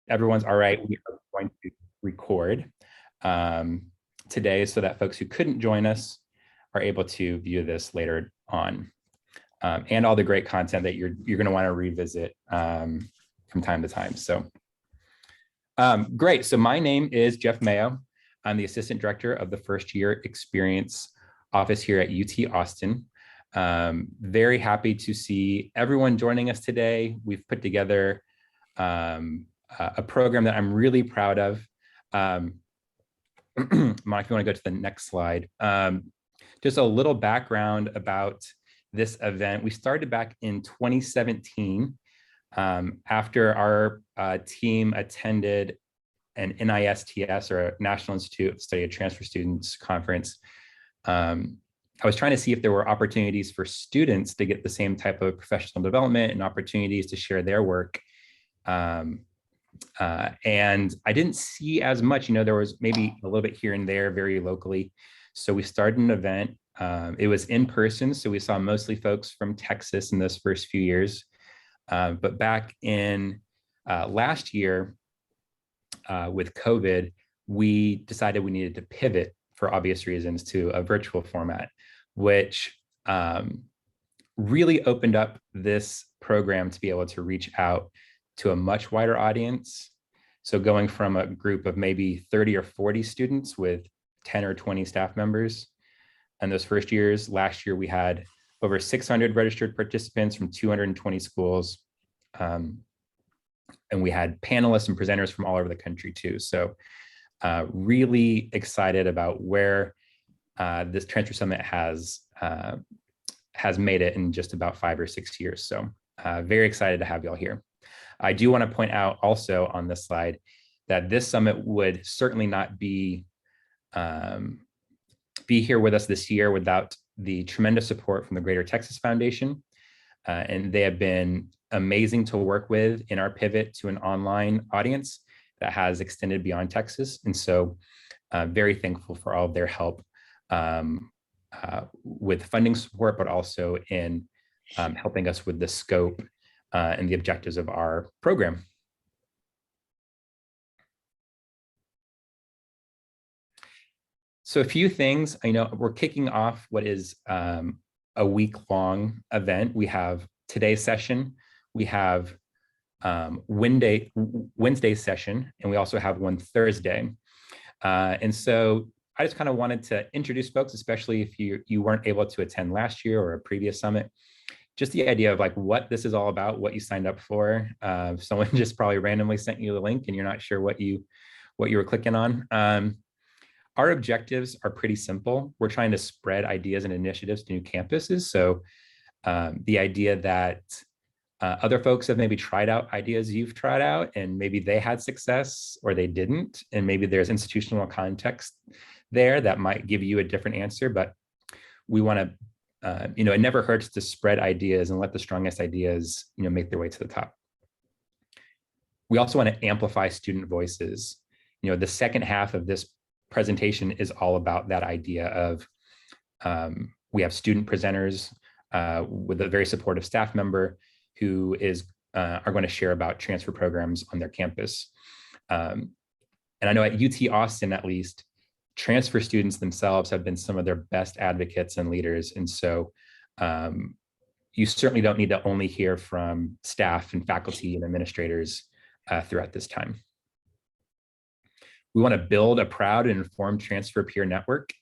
everyone's all right, we are going to record today so that folks who couldn't join us are able to view this later on. And all the great content that you're going to want to revisit from time to time. So great. So my name is Jeff Mayo. I'm the Assistant Director of the First Year Experience Office here at UT Austin. Very happy to see everyone joining us today. We've put together a program that I'm really proud of. Monica, if you want to go to the next slide. Just a little background about this event. We started back in 2017 after our team attended an NISTS, or a National Institute of Study of Transfer Students conference. I was trying to see if there were opportunities for students to get the same type of professional development and opportunities to share their work. And I didn't see as much, there was maybe a little bit here and there very locally. So we started an event. It was in person, so we saw mostly folks from Texas in those first few years. But back in last year with COVID, we decided we needed to pivot for obvious reasons to a virtual format, which really opened up this program to be able to reach out to a much wider audience. So going from a group of maybe 30 or 40 students with 10 or 20 staff members in those first years, last year we had over 600 registered participants from 220 schools. And we had panelists and presenters from all over the country too. So really excited about where this Transfer Summit has made it in just about 5 or 6 years. So very excited to have y'all here. I do want to point out also on this slide that this summit would certainly not be here with us this year without the tremendous support from the Greater Texas Foundation. And they have been amazing to work with in our pivot to an online audience that has extended beyond Texas. And so very thankful for all of their help with funding support, but also in helping us with the scope and the objectives of our program. So a few things. I know we're kicking off what is a week-long event. We have today's session, we have Wednesday session, and we also have one Thursday. And so I just kind of wanted to introduce folks, especially if you weren't able to attend last year or a previous summit, just the idea of like what this is all about, what you signed up for. Someone just probably randomly sent you the link and you're not sure what you were clicking on. Our objectives are pretty simple. We're trying to spread ideas and initiatives to new campuses. So the idea that other folks have maybe tried out ideas you've tried out and maybe they had success or they didn't, and maybe there's institutional context there that might give you a different answer, but we want to it never hurts to spread ideas and let the strongest ideas, make their way to the top. We also want to amplify student voices. The second half of this presentation is all about that idea of we have student presenters with a very supportive staff member who are going to share about transfer programs on their campus. And I know at UT Austin, at least, transfer students themselves have been some of their best advocates and leaders. And so you certainly don't need to only hear from staff and faculty and administrators throughout this time. We want to build a proud and informed transfer peer network.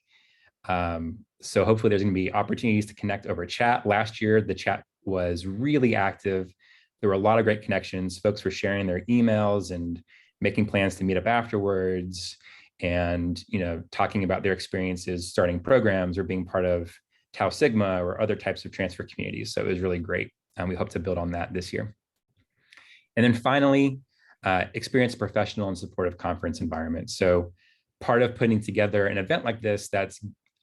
So hopefully there's going to be opportunities to connect over chat. Last year, the chat was really active. There were a lot of great connections. Folks were sharing their emails and making plans to meet up afterwards, and talking about their experiences starting programs or being part of Tau Sigma or other types of transfer communities. So it was really great. And we hope to build on that this year. And then finally, experience a professional and supportive conference environment. So part of putting together an event like this that's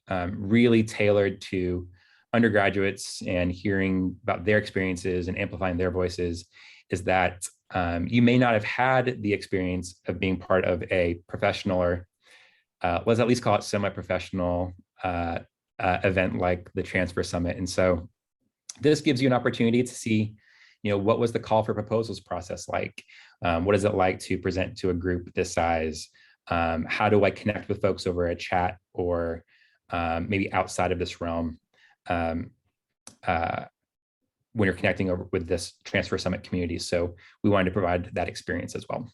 really tailored to undergraduates and hearing about their experiences and amplifying their voices is that you may not have had the experience of being part of a professional or let's at least call it semi-professional event like the Transfer Summit. And so this gives you an opportunity to see, what was the call for proposals process like? What is it like to present to a group this size? How do I connect with folks over a chat or maybe outside of this realm when you're connecting over with this Transfer Summit community? So we wanted to provide that experience as well.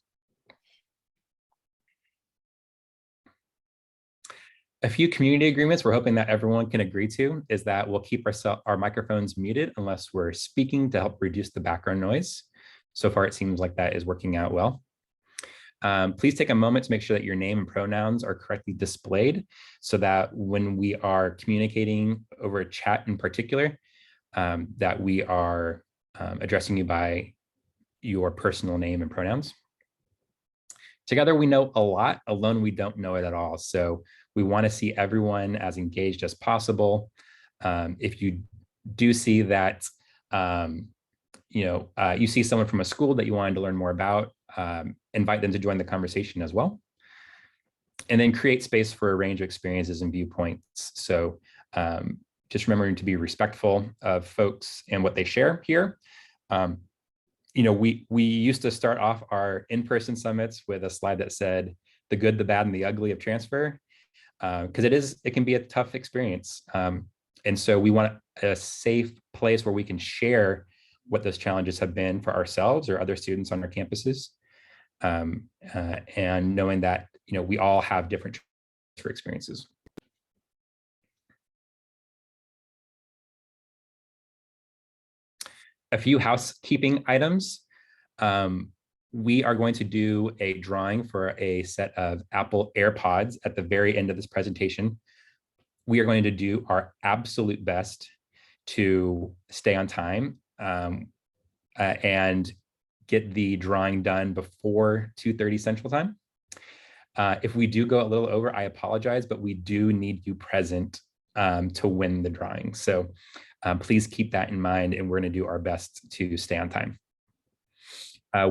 A few community agreements we're hoping that everyone can agree to is that we'll keep our microphones muted unless we're speaking to help reduce the background noise. So far, it seems like that is working out well. Please take a moment to make sure that your name and pronouns are correctly displayed so that when we are communicating over a chat in particular, that we are addressing you by your personal name and pronouns. Together, we know a lot. Alone, we don't know it at all. So we want to see everyone as engaged as possible. If you do see that, you see someone from a school that you wanted to learn more about, invite them to join the conversation as well. And then create space for a range of experiences and viewpoints. So just remembering to be respectful of folks and what they share here. We used to start off our in-person summits with a slide that said the good, the bad, and the ugly of transfer, because it can be a tough experience. And so we want a safe place where we can share what those challenges have been for ourselves or other students on our campuses, and knowing that we all have different transfer experiences. A few housekeeping items. We are going to do a drawing for a set of Apple AirPods at the very end of this presentation. We are going to do our absolute best to stay on time and get the drawing done before 2:30 Central Time. If we do go a little over, I apologize, but we do need you present to win the drawing. So please keep that in mind, and we're going to do our best to stay on time.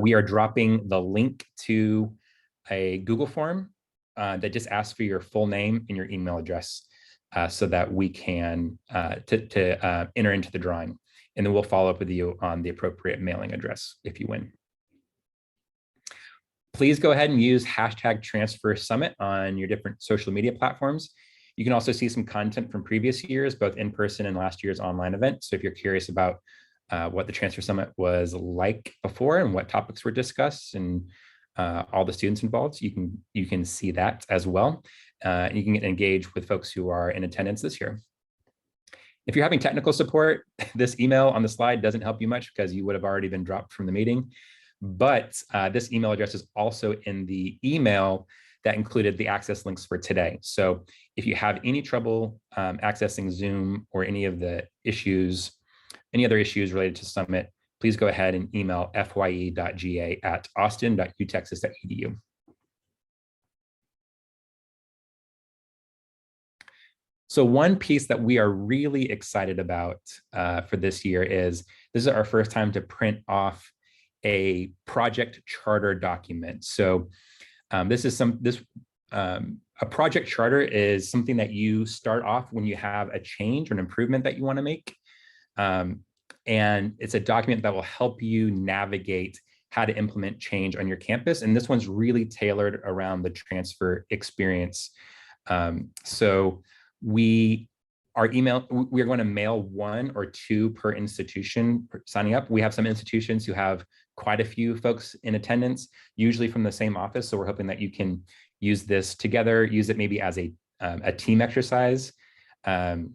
We are dropping the link to a Google form that just asks for your full name and your email address so that we can enter into the drawing. And then we'll follow up with you on the appropriate mailing address if you win. Please go ahead and use #TransferSummit on your different social media platforms. You can also see some content from previous years, both in person and last year's online event. So if you're curious about what the Transfer Summit was like before and what topics were discussed and all the students involved, you can see that as well. And you can get engaged with folks who are in attendance this year. If you're having technical support, this email on the slide doesn't help you much because you would have already been dropped from the meeting. But this email address is also in the email that included the access links for today. So if you have any trouble accessing Zoom or any other issues related to Summit, please go ahead and email fye.ga@austin.utexas.edu. So one piece that we are really excited about for this year is this is our first time to print off a project charter document. So a project charter is something that you start off when you have a change or an improvement that you want to make. And it's a document that will help you navigate how to implement change on your campus. And this one's really tailored around the transfer experience. So we are going to mail 1 or 2 per institution signing up. We have some institutions who have quite a few folks in attendance, usually from the same office. So we're hoping that you can use this together, use it maybe as a team exercise. But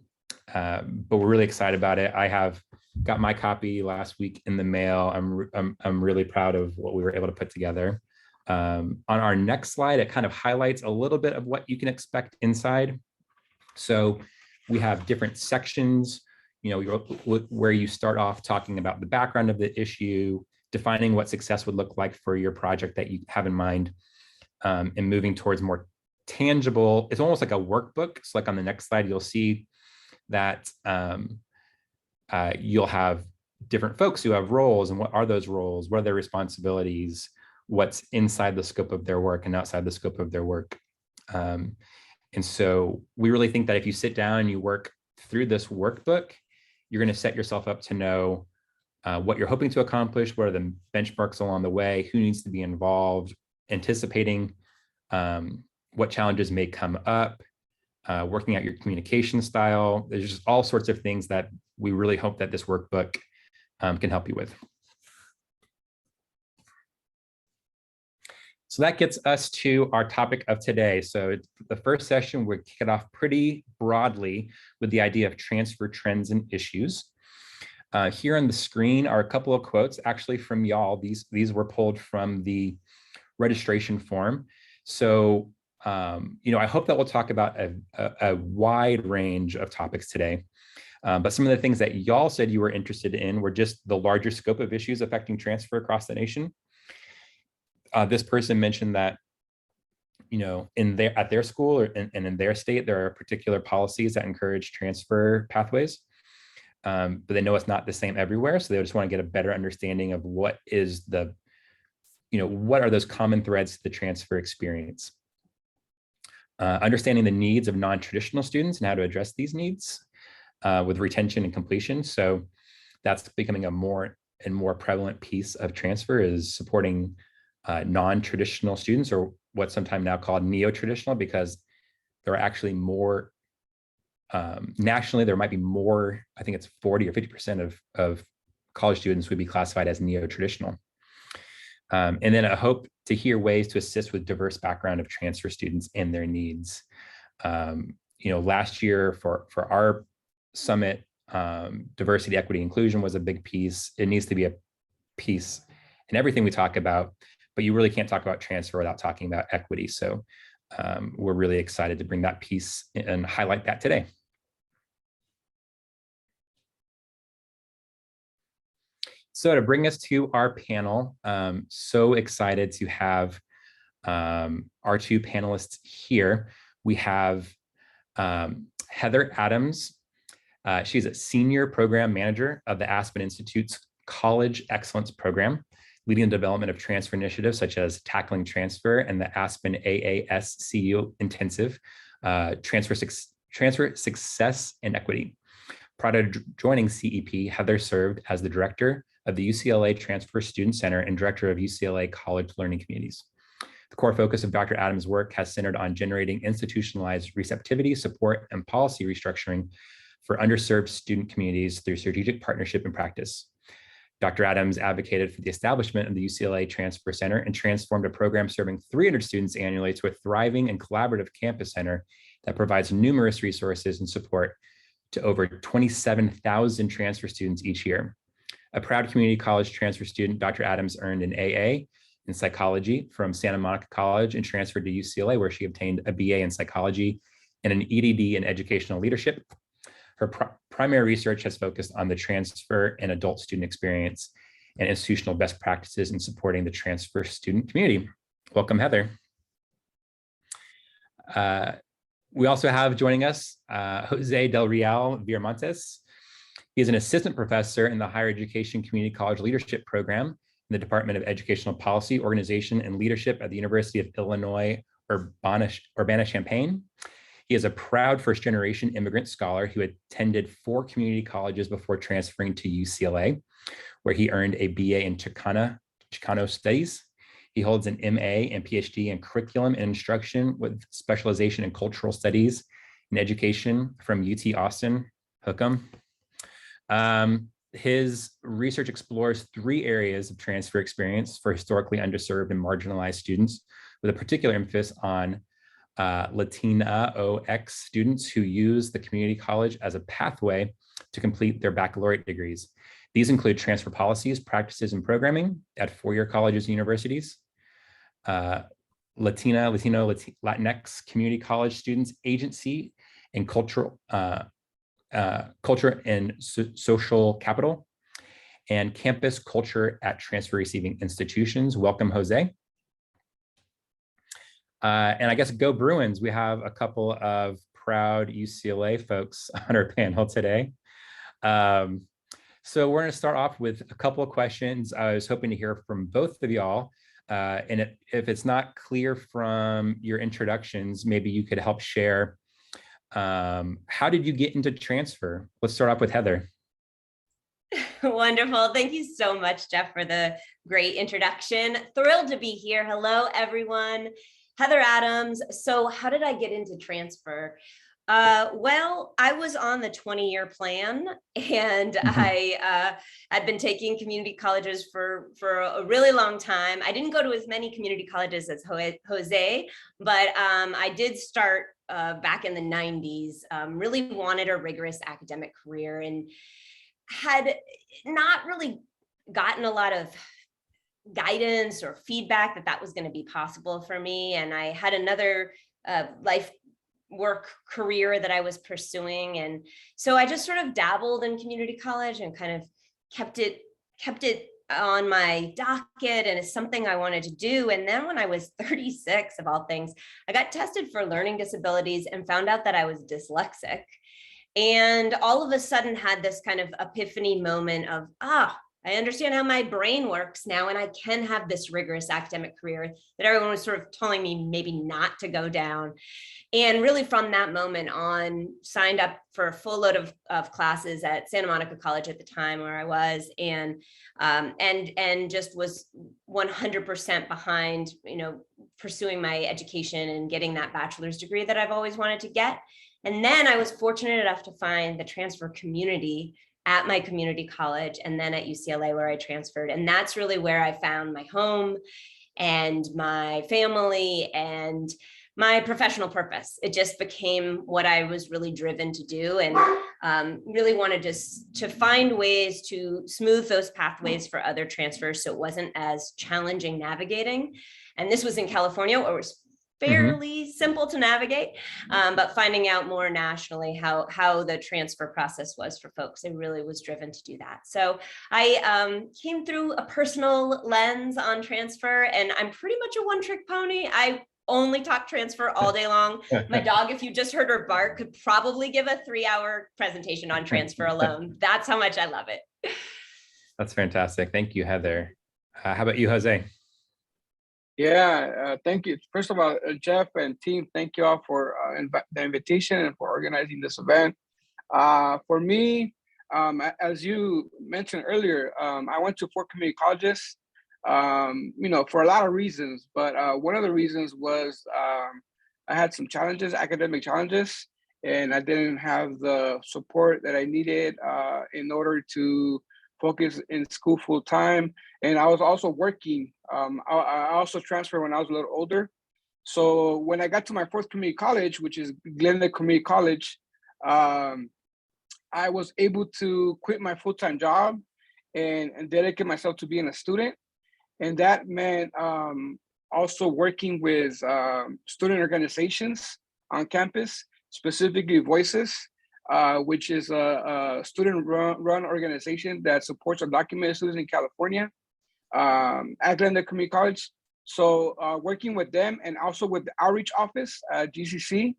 we're really excited about it. I have got my copy last week in the mail. I'm really proud of what we were able to put together. On our next slide, it kind of highlights a little bit of what you can expect inside. So we have different sections, where you start off talking about the background of the issue, defining what success would look like for your project that you have in mind, and moving towards more tangible. It's almost like a workbook. So like on the next slide, you'll see that you'll have different folks who have roles, and what are those roles? What are their responsibilities? What's inside the scope of their work and outside the scope of their work? And so we really think that if you sit down and you work through this workbook, you're going to set yourself up to know what you're hoping to accomplish, what are the benchmarks along the way, who needs to be involved, anticipating what challenges may come up, working out your communication style. There's just all sorts of things that we really hope that this workbook can help you with. So that gets us to our topic of today. So the first session, we'll kick it off pretty broadly with the idea of transfer trends and issues. Here on the screen are a couple of quotes actually from y'all. These were pulled from the registration form. So, I hope that we'll talk about a wide range of topics today. But some of the things that y'all said you were interested in were just the larger scope of issues affecting transfer across the nation. This person mentioned that, at their school and in their state, there are particular policies that encourage transfer pathways. But they know it's not the same everywhere. So they just want to get a better understanding of what is what are those common threads to the transfer experience. Understanding the needs of non-traditional students and how to address these needs with retention and completion. So that's becoming a more and more prevalent piece of transfer, is supporting non-traditional students, or what's sometimes now called neo-traditional, because there are actually more, nationally, there might be more, I think it's 40 or 50% of college students would be classified as neo-traditional. And then I hope to hear ways to assist with diverse background of transfer students and their needs. Last year for our summit, diversity, equity, inclusion was a big piece. It needs to be a piece in everything we talk about, but you really can't talk about transfer without talking about equity. So we're really excited to bring that piece and highlight that today. So to bring us to our panel, so excited to have our two panelists here. We have Heather Adams. She's a senior program manager of the Aspen Institute's College Excellence Program, leading the development of transfer initiatives such as Tackling Transfer and the Aspen-AASCU Intensive, Transfer Success and Equity. Prior to joining CEP, Heather served as the director of the UCLA Transfer Student Center and director of UCLA College Learning Communities. The core focus of Dr. Adams' work has centered on generating institutionalized receptivity, support, and policy restructuring for underserved student communities through strategic partnership and practice. Dr. Adams advocated for the establishment of the UCLA Transfer Center and transformed a program serving 300 students annually to a thriving and collaborative campus center that provides numerous resources and support to over 27,000 transfer students each year. A proud community college transfer student, Dr. Adams earned an AA in psychology from Santa Monica College and transferred to UCLA, where she obtained a BA in psychology and an EDD in educational leadership. Her primary research has focused on the transfer and adult student experience and institutional best practices in supporting the transfer student community. Welcome, Heather. We also have joining us Jose Del Real Viramontes. He is an assistant professor in the Higher Education Community College Leadership Program in the Department of Educational Policy, Organization, and Leadership at the University of Illinois, Urbana-Champaign. He is a proud first-generation immigrant scholar who attended 4 community colleges before transferring to UCLA, where he earned a BA in Chicano Studies. He holds an MA and PhD in Curriculum and Instruction with specialization in Cultural Studies and Education from UT Austin, Hookham. His research explores 3 areas of transfer experience for historically underserved and marginalized students, with a particular emphasis on Latina-OX students who use the community college as a pathway to complete their baccalaureate degrees. These include transfer policies, practices, and programming at 4-year colleges and universities, Latinx community college students agency and culture and social capital, and campus culture at transfer receiving institutions. Welcome, Jose. And I guess go Bruins. We have a couple of proud UCLA folks on our panel today. So we're going to start off with a couple of questions. I was hoping to hear from both of y'all. And if it's not clear from your introductions, maybe you could help share. How did you get into transfer? Let's start off with Heather. Wonderful. Thank you so much, Jeff, for the great introduction. Thrilled to be here. Hello, everyone. Heather Adams. So how did I get into transfer? Well, I was on the 20-year plan, and I had been taking community colleges for a really long time. I didn't go to as many community colleges as Jose, but I did start back in the 90s, really wanted a rigorous academic career and had not really gotten a lot of guidance or feedback that was going to be possible for me. And I had another life work career that I was pursuing. And so I just sort of dabbled in community college and kind of kept it on my docket, and it's something I wanted to do. And then when I was 36, of all things, I got tested for learning disabilities and found out that I was dyslexic. And all of a sudden had this kind of epiphany moment of, I understand how my brain works now, and I can have this rigorous academic career that everyone was sort of telling me maybe not to go down. And really from that moment on, signed up for a full load of classes at Santa Monica College at the time where I was, and just was 100% behind, pursuing my education and getting that bachelor's degree that I've always wanted to get. And then I was fortunate enough to find the transfer community at my community college, and then at UCLA where I transferred. And that's really where I found my home and my family and my professional purpose. It just became what I was really driven to do, and really wanted to find ways to smooth those pathways for other transfers so it wasn't as challenging navigating. And this was in California, where it was fairly simple to navigate, but finding out more nationally how the transfer process was for folks, I really was driven to do that. So I came through a personal lens on transfer, and I'm pretty much a one-trick pony. I only talk transfer all day long. My dog, if you just heard her bark, could probably give a 3-hour presentation on transfer alone. That's how much I love it. That's fantastic. Thank you, Heather. How about you, Jose? Yeah, thank you. First of all, Jeff and team, thank you all for the invitation and for organizing this event. For me, as you mentioned earlier, I went to 4 community colleges, for a lot of reasons, but one of the reasons was I had some challenges, academic challenges, and I didn't have the support that I needed in order to focus in school full time. And I was also working. I also transferred when I was a little older. So when I got to my 4th community college, which is Glendale Community College, I was able to quit my full-time job and dedicate myself to being a student. And that meant also working with student organizations on campus, specifically Voices, which is a student-run organization that supports undocumented students in California at Glendale Community College. So working with them and also with the outreach office at GCC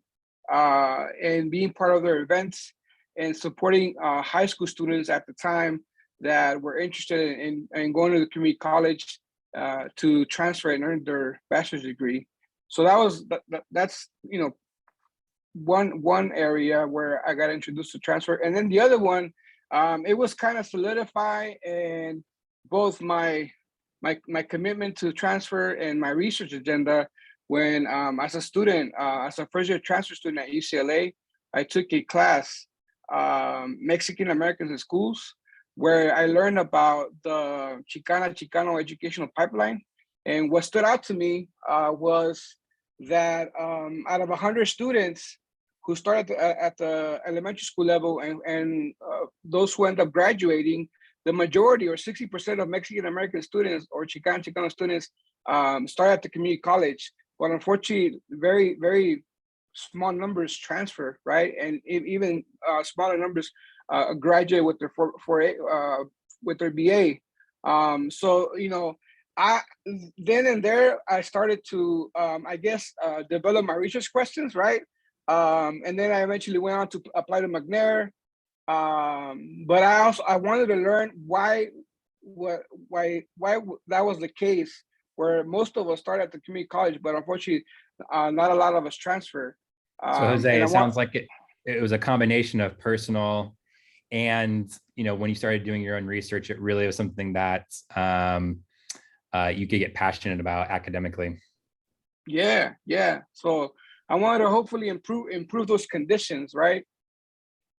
and being part of their events and supporting high school students at the time that were interested in going to the community college to transfer and earn their bachelor's degree. So that's one area where I got introduced to transfer. And then the other one, it was kind of solidify and both my commitment to transfer and my research agenda when as a student, as a first-year transfer student at UCLA, I took a class, Mexican Americans in Schools, where I learned about the Chicano educational pipeline. And what stood out to me was that out of 100 students who start at the elementary school level and those who end up graduating, the majority or 60% of Mexican American students or Chicano students start at the community college. But unfortunately, very, very small numbers transfer, right? And even smaller numbers graduate with their with their BA. So I then and there I started to develop my research questions, right? And then I eventually went on to apply to McNair. But I wanted to learn why that was the case, where most of us start at the community college, but unfortunately, not a lot of us transfer. So Jose, it sounds like it was a combination of personal and when you started doing your own research, it really was something that you could get passionate about academically. Yeah, yeah. So I wanted to hopefully improve those conditions, right?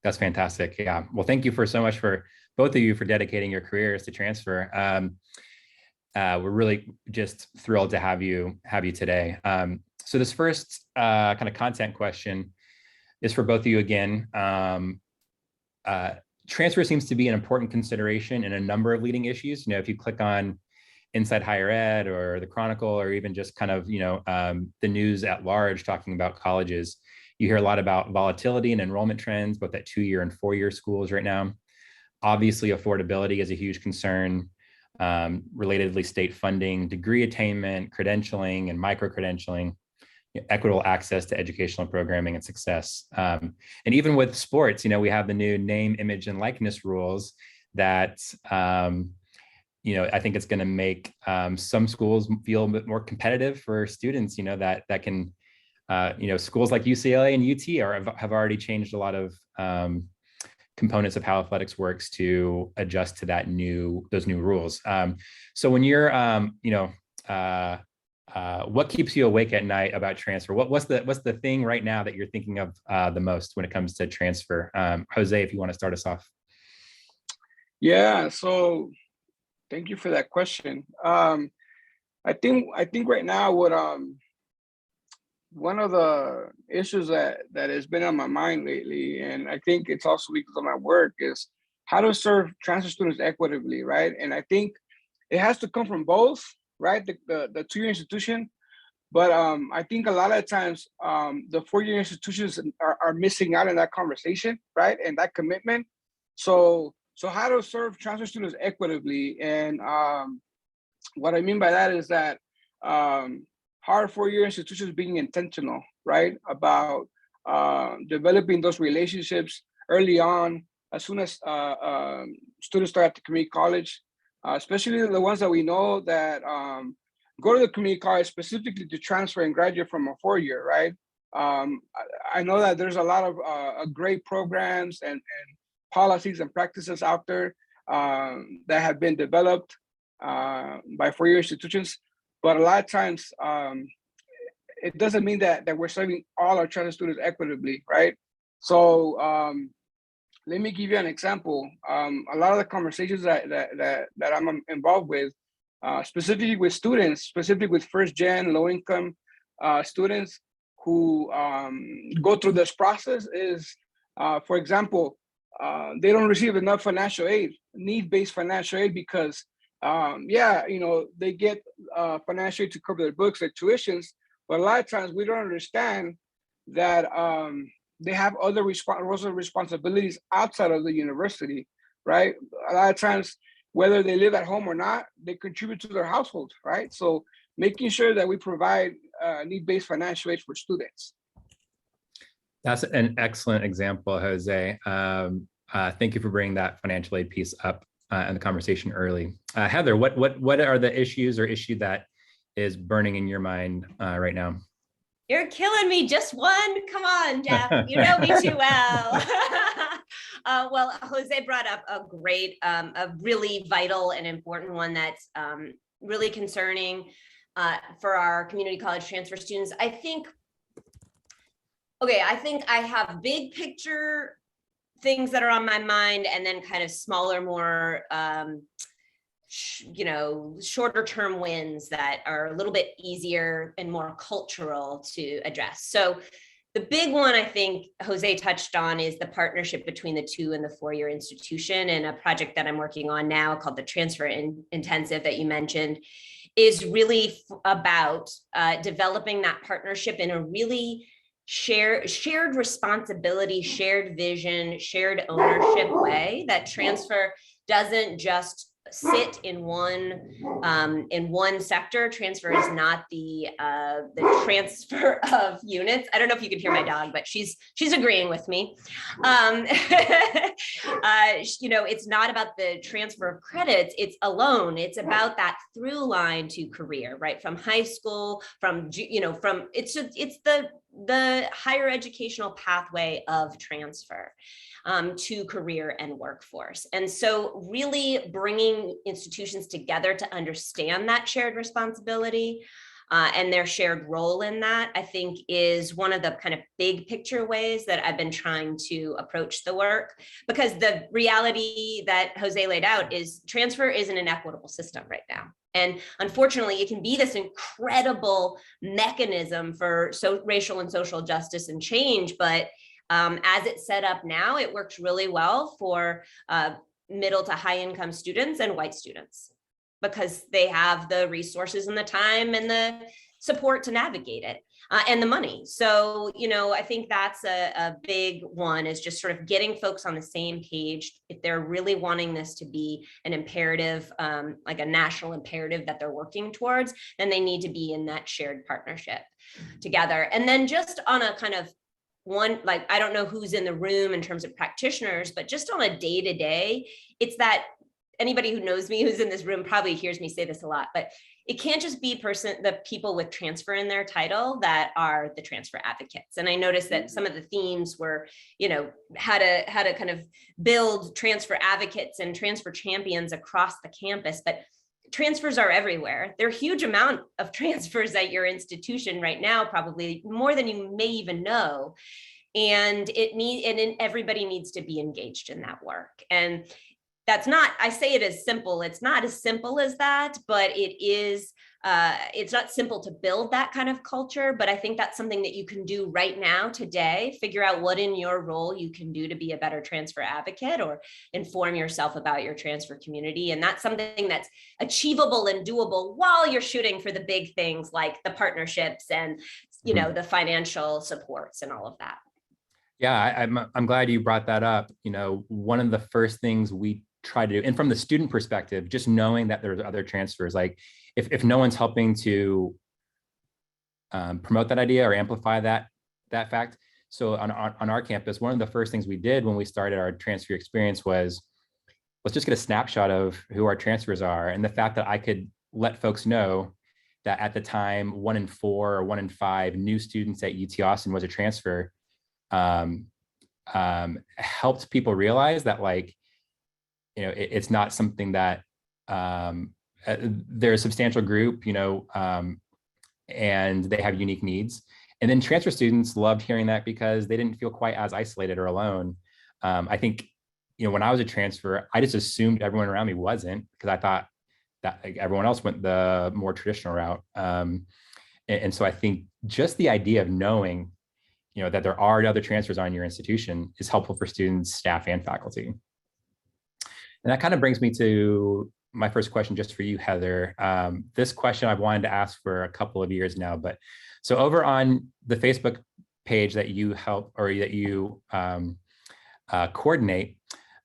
That's fantastic. Yeah. Well, thank you so much for both of you for dedicating your careers to transfer. We're really just thrilled to have you today. So this first kind of content question is for both of you again. Transfer seems to be an important consideration in a number of leading issues. If you click on Inside Higher Ed or the Chronicle, or even just kind of, the news at large talking about colleges, you hear a lot about volatility and enrollment trends, both at 2-year and 4-year schools right now. Obviously, affordability is a huge concern. Relatedly, state funding, degree attainment, credentialing, and micro-credentialing, equitable access to educational programming and success. And even with sports, we have the new name, image, and likeness rules that I think it's going to make some schools feel a bit more competitive for students, that can, schools like UCLA and UT have already changed a lot of components of how athletics works to adjust to those new rules. So when you're, what keeps you awake at night about transfer? What's the thing right now that you're thinking of the most when it comes to transfer? Jose, if you want to start us off. Yeah, so thank you for that question. I think right now what one of the issues that has been on my mind lately, and I think it's also because of my work, is how to serve transfer students equitably, right? And I think it has to come from both, right? The 2-year institution, but I think a lot of times the 4-year institutions are missing out in that conversation, right? And that commitment. So how to serve transfer students equitably, and what I mean by that is that hard 4-year institutions being intentional, right, about developing those relationships early on, as soon as students start at the community college, especially the ones that we know that go to the community college specifically to transfer and graduate from a 4-year, right? I know that there's a lot of great programs and policies and practices out there that have been developed by 4-year institutions, but a lot of times it doesn't mean that we're serving all our transfer students equitably, right? So let me give you an example. A lot of the conversations that I'm involved with, specifically with students, specifically with first-gen, low-income students who go through this process is, for example, they don't receive enough financial aid, need-based financial aid, because they get financial aid to cover their books, their tuitions, but a lot of times we don't understand that they have other responsibilities outside of the university, right? A lot of times, whether they live at home or not, they contribute to their household, right? So making sure that we provide need-based financial aid for students. That's an excellent example, Jose. Thank you for bringing that financial aid piece up in the conversation early. Heather, what are the issues or issue that is burning in your mind right now? You're killing me. Just one. Come on, Jeff. You know me too well. Well, Jose brought up a great, a really vital and important one that's really concerning for our community college transfer students. I think I have big picture things that are on my mind, and then kind of smaller, more shorter term wins that are a little bit easier and more cultural to address. So the big one I think Jose touched on is the partnership between the 2- and 4-year institution, and a project that I'm working on now called the Transfer Intensive that you mentioned is really about developing that partnership in a really shared responsibility, shared vision, shared ownership way, that transfer doesn't just sit in one sector. Transfer is not the transfer of units. I don't know if you can hear my dog, but she's agreeing with me. It's not about the transfer of credits. It's alone. It's about that through line to career, right? From high school, it's the the higher educational pathway of transfer to career and workforce. And so really bringing institutions together to understand that shared responsibility and their shared role in that, I think, is one of the kind of big picture ways that I've been trying to approach the work, because the reality that Jose laid out is transfer isn't an equitable system right now. And unfortunately, it can be this incredible mechanism for racial and social justice and change, but as it's set up now, it works really well for middle to high income students and white students, because they have the resources and the time and the support to navigate it and the money. So, I think that's a big one, is just sort of getting folks on the same page. If they're really wanting this to be an imperative, like a national imperative that they're working towards, then they need to be in that shared partnership together. And then just on a kind of one, like, I don't know who's in the room in terms of practitioners, but just on a day-to-day, it's that anybody who knows me who's in this room probably hears me say this a lot, but it can't just be the people with transfer in their title that are the transfer advocates. And I noticed that some of the themes were, how to kind of build transfer advocates and transfer champions across the campus, but transfers are everywhere. There are a huge amount of transfers at your institution right now, probably more than you may even know. And everybody needs to be engaged in that work. And that's not, I say it as simple, it's not as simple as that, but it is, it's not simple to build that kind of culture, but I think that's something that you can do right now, today, figure out what in your role you can do to be a better transfer advocate or inform yourself about your transfer community. And that's something that's achievable and doable while you're shooting for the big things like the partnerships and, the financial supports and all of that. Yeah, I'm glad you brought that up. One of the first things we try to do, and from the student perspective, just knowing that there's other transfers, like if no one's helping to promote that idea or amplify that fact. So on our campus, one of the first things we did when we started our transfer experience was, let's just get a snapshot of who our transfers are. And the fact that I could let folks know that at the time, 1 in 4 or 1 in 5 new students at UT Austin was a transfer, helped people realize that, like, it's not something that they're a substantial group, and they have unique needs. And then transfer students loved hearing that because they didn't feel quite as isolated or alone. I think, when I was a transfer, I just assumed everyone around me wasn't, because I thought that everyone else went the more traditional route. And so I think just the idea of knowing, that there are other transfers on your institution is helpful for students, staff, and faculty. And that kind of brings me to my first question just for you, Heather. This question I've wanted to ask for a couple of years now, but so over on the Facebook page that you help, or that you coordinate,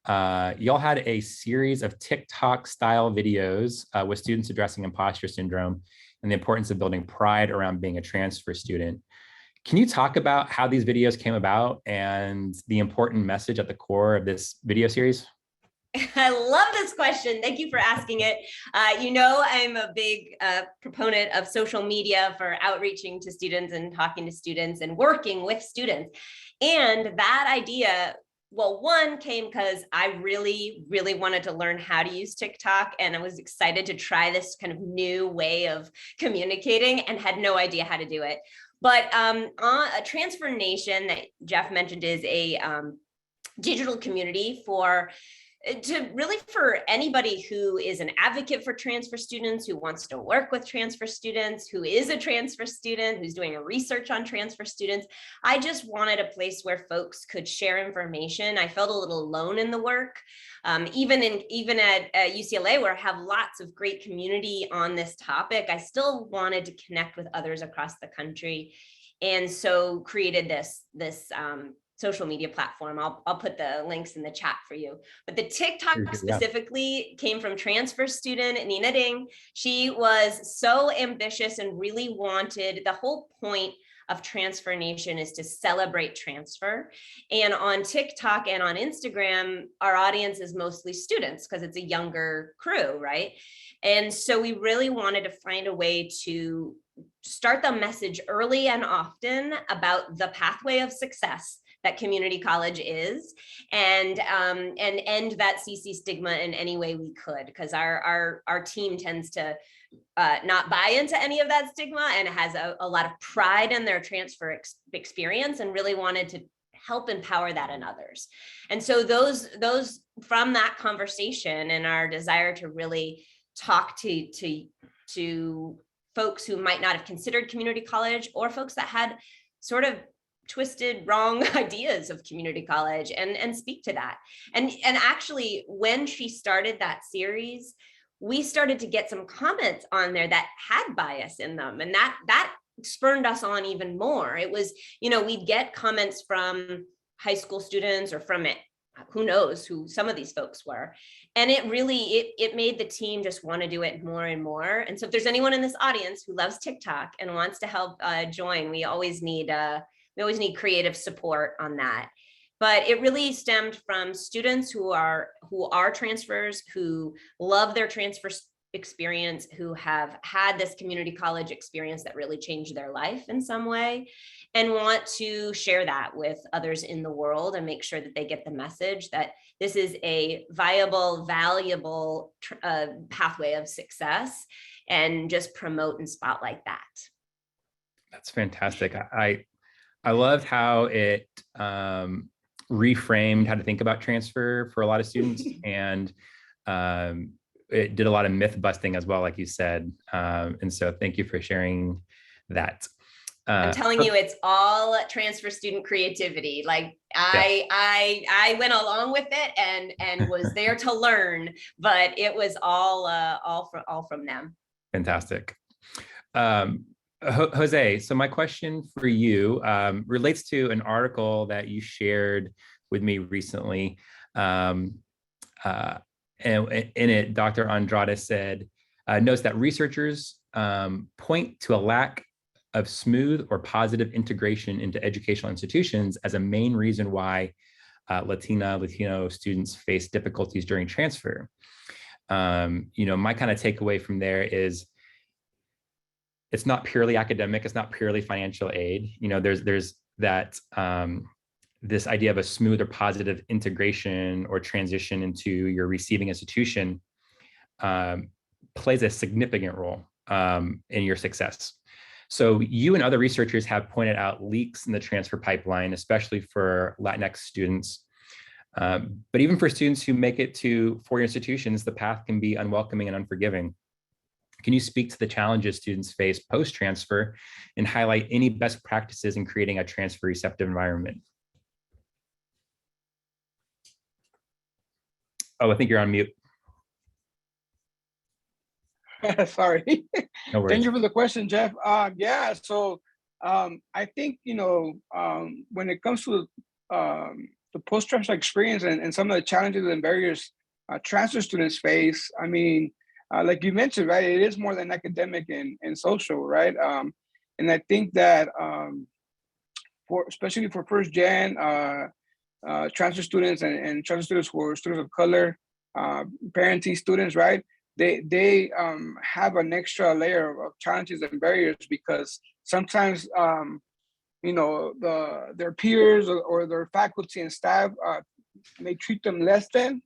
y'all had a series of TikTok style videos with students addressing imposter syndrome and the importance of building pride around being a transfer student. Can you talk about how these videos came about and the important message at the core of this video series? I love this question. Thank you for asking it. I'm a big proponent of social media for outreaching to students and talking to students and working with students. And that idea, well, one came because I really, really wanted to learn how to use TikTok. And I was excited to try this kind of new way of communicating and had no idea how to do it. But a Transfer Nation that Jeff mentioned is a digital community for anybody who is an advocate for transfer students, who wants to work with transfer students, who is a transfer student, who's doing a research on transfer students. I just wanted a place where folks could share information. I felt a little alone in the work. Even at UCLA, where I have lots of great community on this topic, I still wanted to connect with others across the country. And so created this social media platform. I'll put the links in the chat for you. But the TikTok specifically came from transfer student Nina Ding. She was so ambitious and really wanted, the whole point of Transfer Nation is to celebrate transfer. And on TikTok and on Instagram, our audience is mostly students because it's a younger crew, right? And so we really wanted to find a way to start the message early and often about the pathway of success that community college is, and end that CC stigma in any way we could, because our team tends to not buy into any of that stigma and has a lot of pride in their transfer experience, and really wanted to help empower that in others. And so those from that conversation and our desire to really talk to folks who might not have considered community college, or folks that had sort of twisted, wrong ideas of community college, and speak to that. And actually, when she started that series, we started to get some comments on there that had bias in them, and that spurred us on even more. It was, we'd get comments from high school students, or from it, who knows who some of these folks were. And it really, it made the team just want to do it more and more. And so if there's anyone in this audience who loves TikTok and wants to help join, we always need creative support on that. But it really stemmed from students who are transfers, who love their transfer experience, who have had this community college experience that really changed their life in some way, and want to share that with others in the world and make sure that they get the message that this is a viable, valuable pathway of success, and just promote and spotlight that. That's fantastic. I loved how it reframed how to think about transfer for a lot of students, and it did a lot of myth busting as well, like you said. And so thank you for sharing that. I'm telling you, it's all transfer student creativity. Like I went along with it and was there to learn, but it was all from them. Fantastic. Jose, so my question for you relates to an article that you shared with me recently. And in it, Dr. Andrade said, notes that researchers point to a lack of smooth or positive integration into educational institutions as a main reason why Latino students face difficulties during transfer. My kind of takeaway from there is, it's not purely academic, it's not purely financial aid. There's that this idea of a smooth or positive integration or transition into your receiving institution plays a significant role in your success. So you and other researchers have pointed out leaks in the transfer pipeline, especially for Latinx students. But even for students who make it to four-year institutions, the path can be unwelcoming and unforgiving. Can you speak to the challenges students face post-transfer and highlight any best practices in creating a transfer receptive environment? Oh, I think you're on mute. Sorry. No worries. Thank you for the question, Jeff. So I think, when it comes to the post-transfer experience and some of the challenges and barriers transfer students face, I mean, like you mentioned, right, it is more than academic and social, right? And I think that especially for first gen transfer students and transfer students who are students of color, parenting students, right? They have an extra layer of challenges and barriers, because sometimes their peers or their faculty and staff may treat them less than,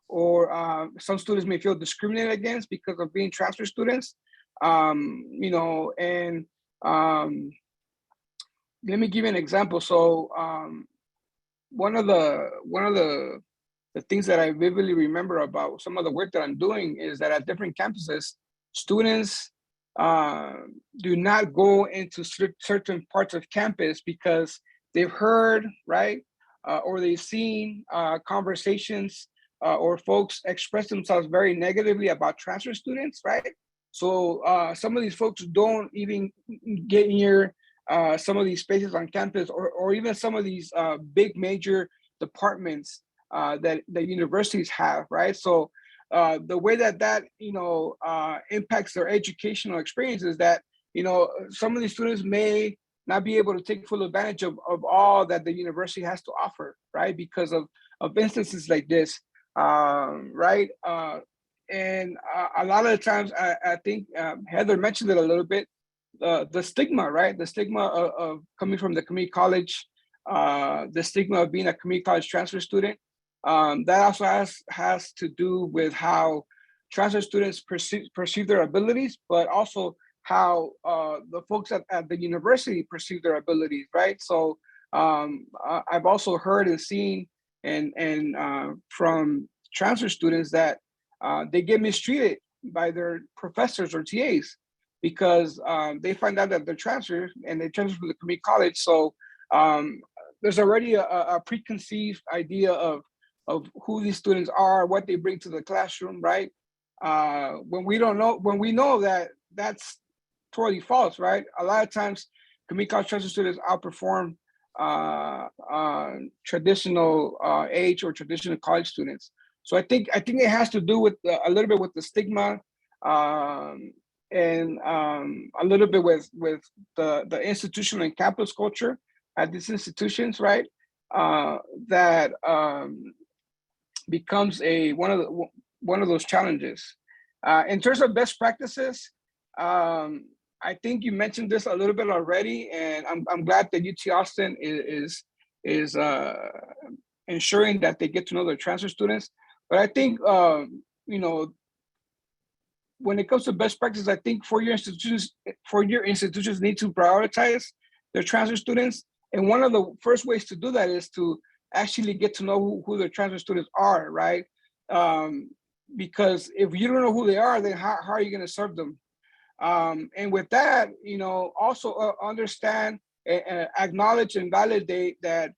or some students may feel discriminated against because of being transfer students. Let me give you an example. So one of the things that I vividly remember about some of the work that I'm doing is that at different campuses, students do not go into certain parts of campus because they've heard, right, or they've seen conversations or folks express themselves very negatively about transfer students, right? So some of these folks don't even get near some of these spaces on campus, or even some of these big major departments that universities have, right? So the way that impacts their educational experience is that some of these students may not be able to take full advantage of all that the university has to offer, right? Because of instances like this, right? And a lot of the times, I think Heather mentioned it a little bit, the stigma, right? The stigma of coming from the community college, the stigma of being a community college transfer student. That also has to do with how transfer students perceive their abilities, but also how the folks at the university perceive their abilities, right? So I've also heard and seen and from transfer students that they get mistreated by their professors or TAs because they find out that they're transferred and they transfer to the community college. So there's already a preconceived idea of who these students are, what they bring to the classroom, right? When we know that that's totally false, right? A lot of times, community college transfer students outperform traditional age or traditional college students. So I think it has to do with a little bit with the stigma, and a little bit with the institutional and campus culture at these institutions, right? That becomes one of those challenges. In terms of best practices, I think you mentioned this a little bit already, and I'm glad that UT Austin is ensuring that they get to know their transfer students. But I think when it comes to best practice, I think four-year institutions need to prioritize their transfer students. And one of the first ways to do that is to actually get to know who their transfer students are, right? Because if you don't know who they are, then how are you going to serve them? And with that, also understand, acknowledge, and validate that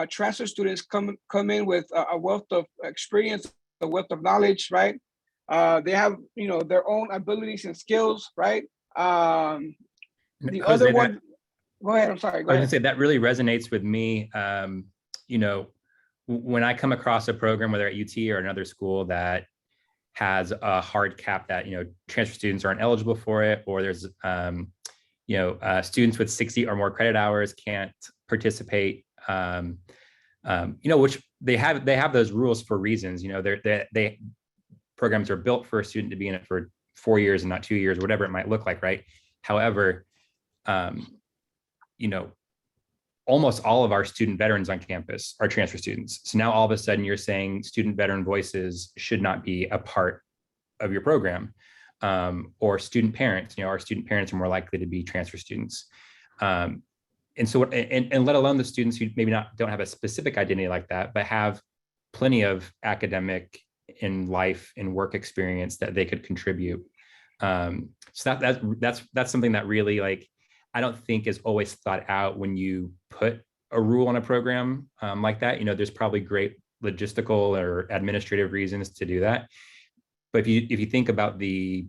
transfer students come in with a wealth of experience, a wealth of knowledge, right? They have, their own abilities and skills, right? The other one, go ahead. I'm sorry. I was gonna say that really resonates with me. When I come across a program, whether at UT or another school that has a hard cap that transfer students aren't eligible for it, or there's students with 60 or more credit hours can't participate. Which they have those rules for reasons. They programs are built for a student to be in it for 4 years and not 2 years, whatever it might look like, right? However, almost all of our student veterans on campus are transfer students. So now all of a sudden you're saying student veteran voices should not be a part of your program, or student parents. Our student parents are more likely to be transfer students. And let alone the students who maybe don't have a specific identity like that, but have plenty of academic and life and work experience that they could contribute. So that's something that really, I don't think is always thought out when you put a rule on a program like that. There's probably great logistical or administrative reasons to do that. But if you think about the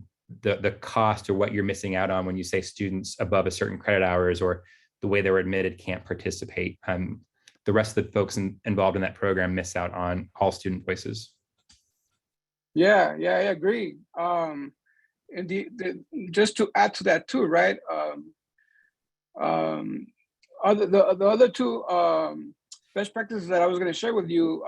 cost or what you're missing out on when you say students above a certain credit hours or the way they were admitted can't participate, the rest of the folks involved in that program miss out on all student voices. Yeah, I agree. And just to add to that too, right? The other two best practices that I was going to share with you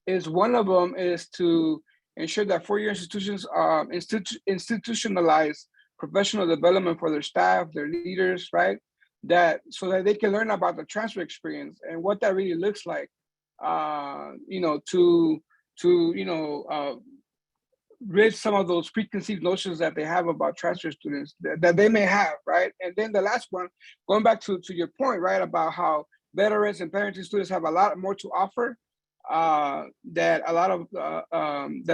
is one of them is to ensure that four-year institutions institutionalize professional development for their staff, their leaders, right? So that they can learn about the transfer experience and what that really looks like, to rid some of those preconceived notions that they have about transfer students that they may have, right? And then the last one, going back to your point, right, about how veterans and parenting students have a lot more to offer, that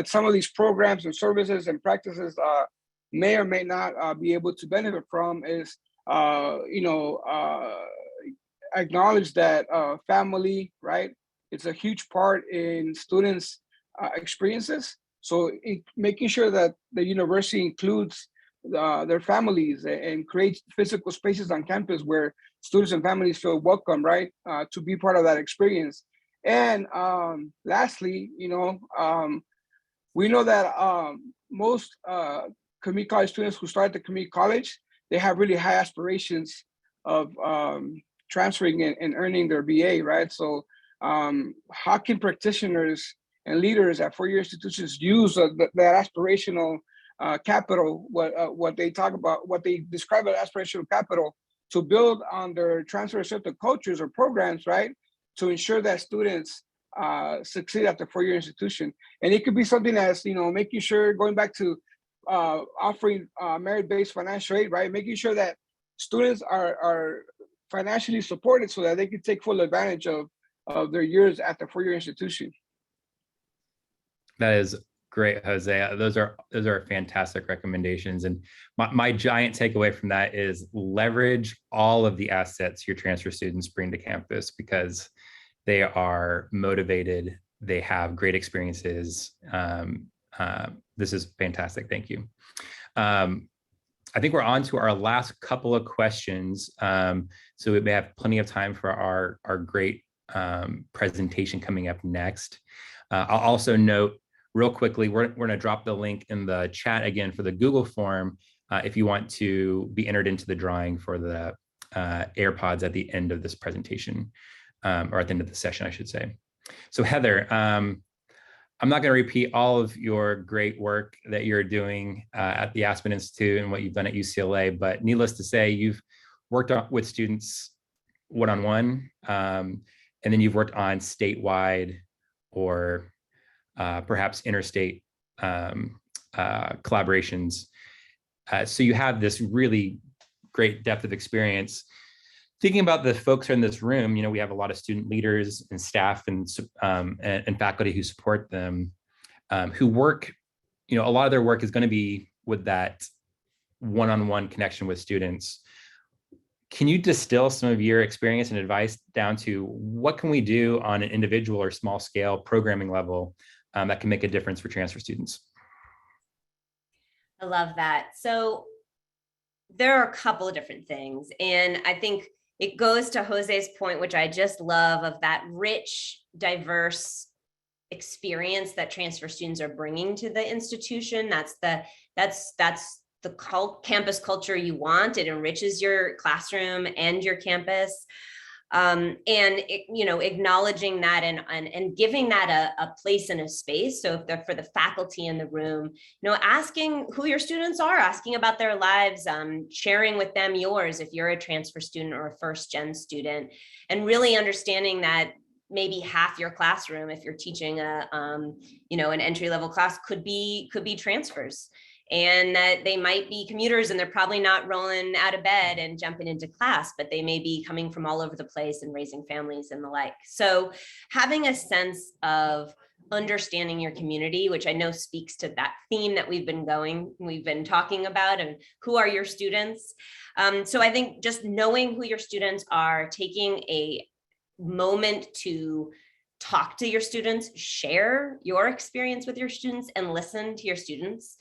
some of these programs and services and practices may or may not be able to benefit from is, acknowledge that family, right? It's a huge part in students' experiences. So making sure that the university includes their families and creates physical spaces on campus where students and families feel welcome, right, to be part of that experience. And lastly, we know that most community college students who start at the community college, they have really high aspirations of transferring and earning their BA, right? So how can practitioners and leaders at four-year institutions use that aspirational capital, what they talk about, what they describe as aspirational capital, to build on their transfer receptive cultures or programs, right? To ensure that students succeed at the four-year institution. And it could be something as, making sure, going back to offering merit-based financial aid, right? Making sure that students are financially supported so that they can take full advantage of their years at the four-year institution. That is great, Jose. Those are fantastic recommendations. And my giant takeaway from that is leverage all of the assets your transfer students bring to campus, because they are motivated, they have great experiences. This is fantastic. Thank you. I think we're on to our last couple of questions. So we may have plenty of time for our great presentation coming up next. I'll also note real quickly, we're going to drop the link in the chat again for the Google form if you want to be entered into the drawing for the AirPods at the end of this presentation, or at the end of the session, I should say. So Heather, I'm not going to repeat all of your great work that you're doing at the Aspen Institute and what you've done at UCLA, but needless to say, you've worked with students one-on-one, and then you've worked on statewide or perhaps interstate collaborations. So you have this really great depth of experience. Thinking about the folks in this room, we have a lot of student leaders and staff and faculty who support them, who work, a lot of their work is going to be with that one-on-one connection with students. Can you distill some of your experience and advice down to what can we do on an individual or small scale programming level that can make a difference for transfer students? I love that. So there are a couple of different things. And I think it goes to Jose's point, which I just love, of that rich, diverse experience that transfer students are bringing to the institution. That's the campus culture you want. It enriches your classroom and your campus. Acknowledging that and giving that a place and a space. So if they're for the faculty in the room, asking who your students are, asking about their lives, sharing with them yours if you're a transfer student or a first gen student, and really understanding that maybe half your classroom, if you're teaching an entry level class, could be transfers. And that they might be commuters and they're probably not rolling out of bed and jumping into class, but they may be coming from all over the place and raising families and the like. So having a sense of understanding your community, which I know speaks to that theme that we've been talking about, and who are your students. So I think just knowing who your students are, taking a moment to talk to your students, share your experience with your students, and listen to your students.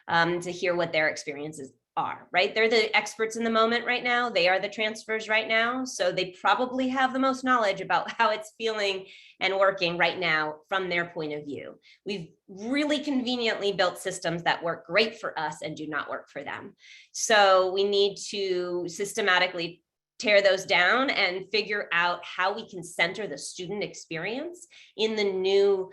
To hear what their experiences are, right? They're the experts in the moment right now. They are the transfers right now. So they probably have the most knowledge about how it's feeling and working right now from their point of view. We've really conveniently built systems that work great for us and do not work for them. So we need to systematically tear those down and figure out how we can center the student experience in the new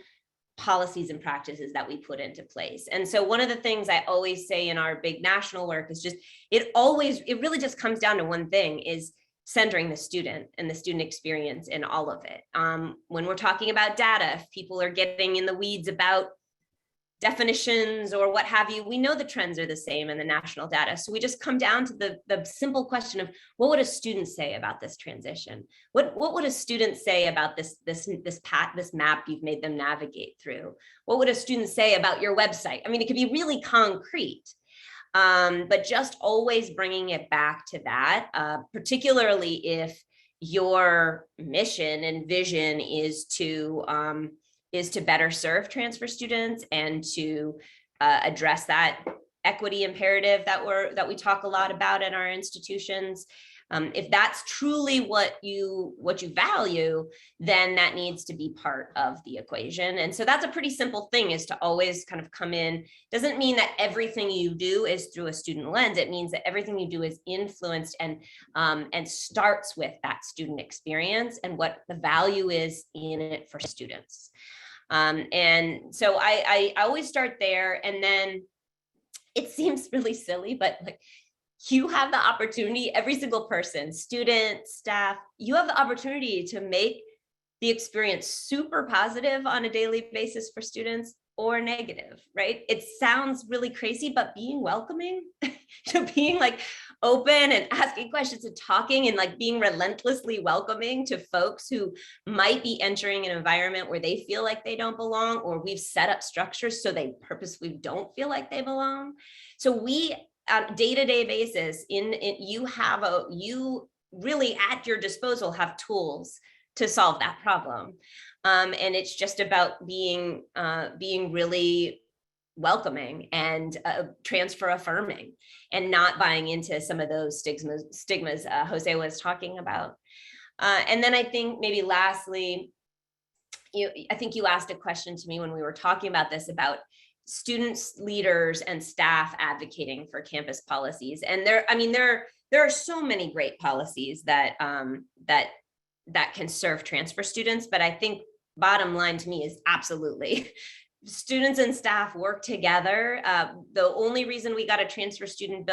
policies and practices that we put into place. And so one of the things I always say in our big national work is just, it really just comes down to one thing, is centering the student and the student experience in all of it. When we're talking about data, if people are getting in the weeds about definitions or what have you, we know the trends are the same in the national data. So we just come down to the simple question of, what would a student say about this transition? What would a student say about this map you've made them navigate through? What would a student say about your website? I mean, it could be really concrete, but just always bringing it back to that, particularly if your mission and vision is to better serve transfer students and to address that equity imperative that we talk a lot about in our institutions. If that's truly what you value, then that needs to be part of the equation. And so that's a pretty simple thing, is to always kind of come in. Doesn't mean that everything you do is through a student lens. It means that everything you do is influenced and starts with that student experience and what the value is in it for students. And so I always start there. And then it seems really silly, but like, you have the opportunity, every single person, student, staff, you have the opportunity to make the experience super positive on a daily basis for students or negative, right? It sounds really crazy, but being welcoming, being like open and asking questions and talking and like being relentlessly welcoming to folks who might be entering an environment where they feel like they don't belong, or we've set up structures so they purposely don't feel like they belong. So we, on a day-to-day basis, you really at your disposal have tools to solve that problem. And it's just about being really welcoming and transfer affirming, and not buying into some of those stigmas Jose was talking about. And then I think maybe lastly, I think you asked a question to me when we were talking about this, about students, leaders, and staff advocating for campus policies. And there are so many great policies that can serve transfer students, but I think bottom line to me is absolutely students and staff work together. The only reason we got a transfer student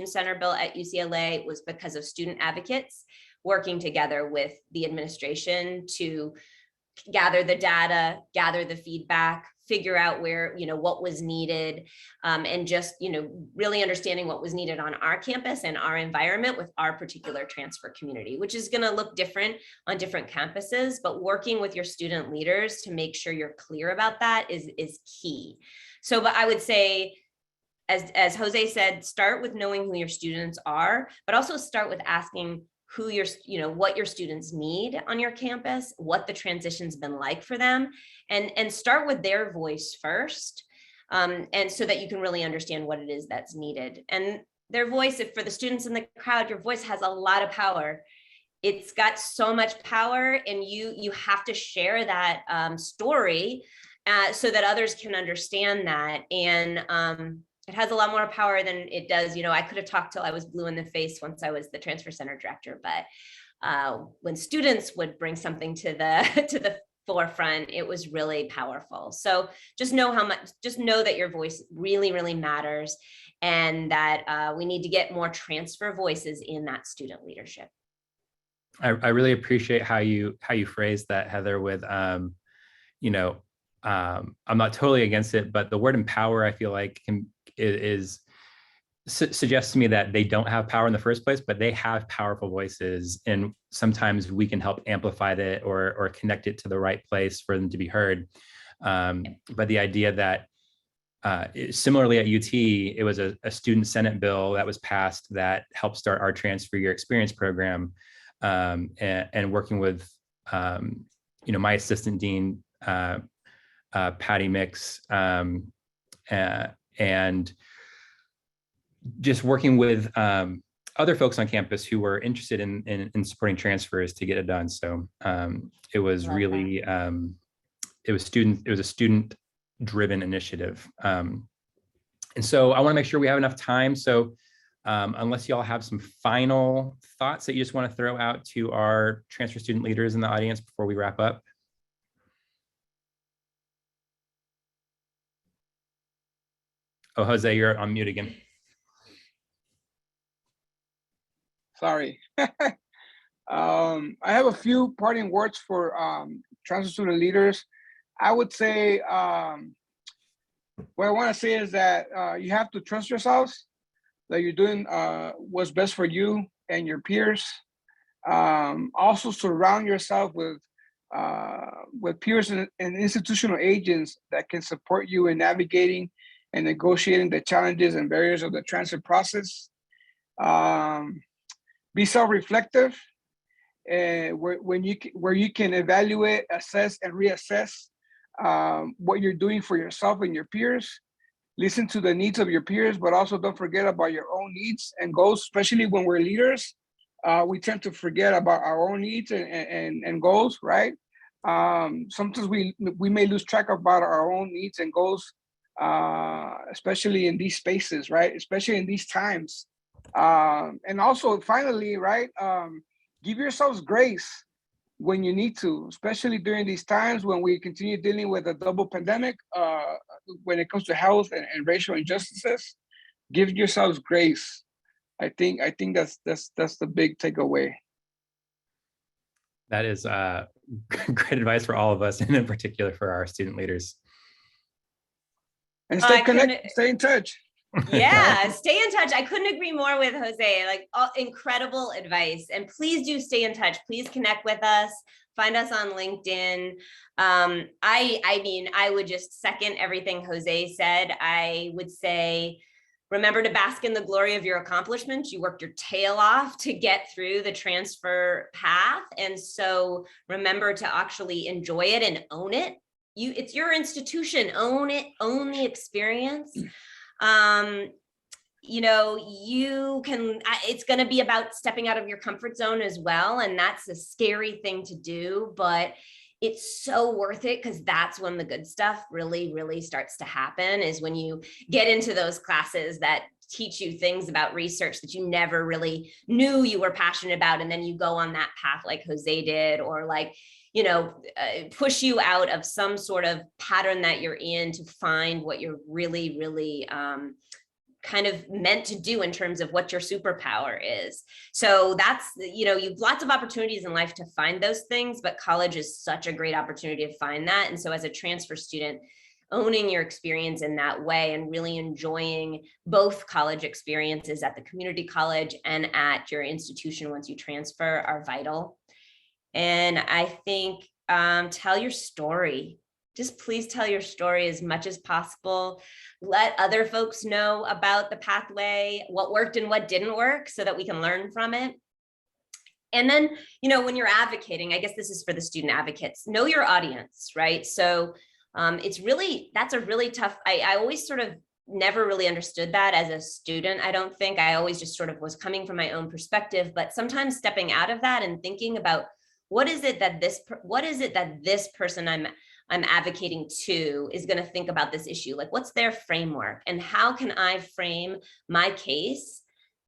center built at UCLA was because of student advocates working together with the administration to gather the data, gather the feedback, figure out where, what was needed, and just, really understanding what was needed on our campus and our environment with our particular transfer community, which is going to look different on different campuses, but working with your student leaders to make sure you're clear about that is key. So, but I would say, as Jose said, start with knowing who your students are, but also start with asking what your students need on your campus, what the transition's been like for them, and start with their voice first, and so that you can really understand what it is that's needed. And their voice, if for the students in the crowd, your voice has a lot of power. It's got so much power, and you have to share that story so that others can understand that. And it has a lot more power than it does. I could have talked till I was blue in the face once I was the transfer center director, but when students would bring something to the forefront, it was really powerful. So just know that your voice really, really matters, and that we need to get more transfer voices in that student leadership. I really appreciate how you phrased that, Heather, with I'm not totally against it, but the word empower, I feel like suggests to me that they don't have power in the first place, but they have powerful voices, and sometimes we can help amplify it or connect it to the right place for them to be heard. But the idea that similarly at UT, it was a student Senate bill that was passed that helped start our Transfer Year Experience program, and working with my assistant dean, Patty Mix, and just working with other folks on campus who were interested in supporting transfers to get it done. So it was really, it was a student-driven initiative. And so I want to make sure we have enough time. So unless y'all have some final thoughts that you just want to throw out to our transfer student leaders in the audience before we wrap up. Oh, Jose, you're on mute again. Sorry. I have a few parting words for transfer student leaders. I would say, what I want to say is that you have to trust yourselves, that you're doing what's best for you and your peers. Also surround yourself with peers and institutional agents that can support you in navigating and negotiating the challenges and barriers of the transfer process. Be self-reflective, where you can evaluate, assess, and reassess what you're doing for yourself and your peers. Listen to the needs of your peers, but also don't forget about your own needs and goals, especially when we're leaders. We tend to forget about our own needs and goals, right? Sometimes we may lose track about our own needs and goals, especially in these spaces, right? Especially in these times. And also, finally, right, give yourselves grace. when you need to, especially during these times when we continue dealing with a double pandemic, when it comes to health and racial injustices. Give yourselves grace. I think that's the big takeaway. That is great advice for all of us, and in particular for our student leaders. And stay connected, stay in touch. Yeah, stay in touch. I couldn't agree more with Jose. Like, incredible advice. And please do stay in touch. Please connect with us. Find us on LinkedIn. I mean, I would just second everything Jose said. I would say, remember to bask in the glory of your accomplishments. You worked your tail off to get through the transfer path. And so remember to actually enjoy it and own it. It's your institution. Own it, own the experience. You know, you can, it's going to be about stepping out of your comfort zone as well. And that's a scary thing to do, but it's so worth it, because that's when the good stuff really, really starts to happen, is when you get into those classes that teach you things about research that you never really knew you were passionate about. And then you go on that path like Jose did, or like, you know, push you out of some sort of pattern that you're in to find what you're really, really kind of meant to do in terms of what your superpower is. So that's, you know, you've lots of opportunities in life to find those things, but college is such a great opportunity to find that. And so as a transfer student, owning your experience in that way and really enjoying both college experiences at the community college and at your institution once you transfer are vital. And I think tell your story. Just please tell your story as much as possible. Let other folks know about the pathway, what worked and what didn't work, so that we can learn from it. And then, you know, when you're advocating, I guess this is for the student advocates, know your audience, right? So it's really, that's a really tough, I always sort of never really understood that as a student. I don't think I always just sort of was coming from my own perspective, but sometimes stepping out of that and thinking about what is it that this person I'm advocating to is going to think about this issue? Like, what's their framework, and how can I frame my case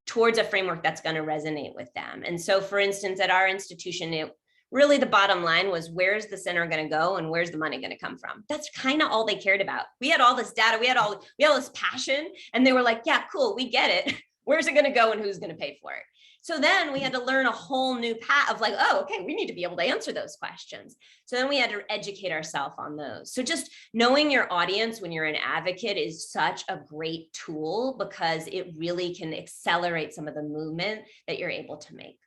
towards a framework that's going to resonate with them? And so, for instance, at our institution, really the bottom line was, where's the center going to go and where's the money going to come from? That's kind of all they cared about. We had all this data, we had all this passion, and they were like, yeah, cool, we get it. Where's it going to go and who's going to pay for it? So then we had to learn a whole new path of like, oh, okay, we need to be able to answer those questions. So then we had to educate ourselves on those. So just knowing your audience when you're an advocate is such a great tool, because it really can accelerate some of the movement that you're able to make.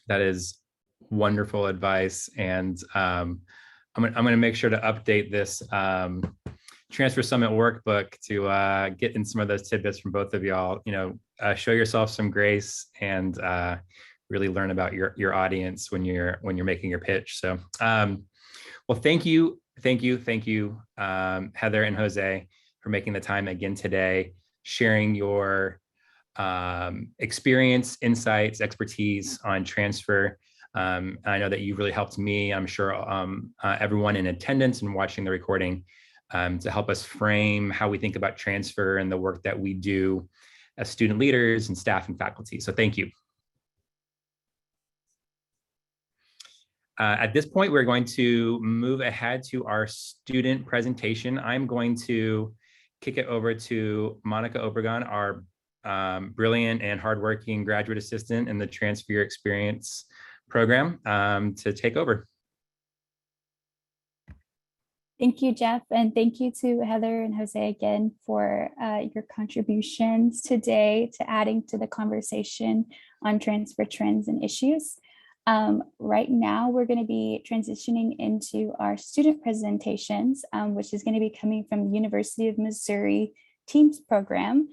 That is wonderful advice. And I'm going to make sure to update this Transfer Summit workbook to get in some of those tidbits from both of y'all. You know, show yourself some grace and really learn about your audience when you're making your pitch. So, well, thank you, Heather and Jose, for making the time again today, sharing your experience, insights, expertise on transfer. I know that you really helped me. I'm sure everyone in attendance and watching the recording, to help us frame how we think about transfer and the work that we do as student leaders and staff and faculty. So thank you. At this point, we're going to move ahead to our student presentation. I'm going to kick it over to Monica Obregon, our brilliant and hardworking graduate assistant in the Transfer Experience program, to take over. Thank you, Jeff, and thank you to Heather and Jose again for your contributions today to adding to the conversation on transfer trends and issues. Right now, we're going to be transitioning into our student presentations, which is going to be coming from the University of Missouri Teams program.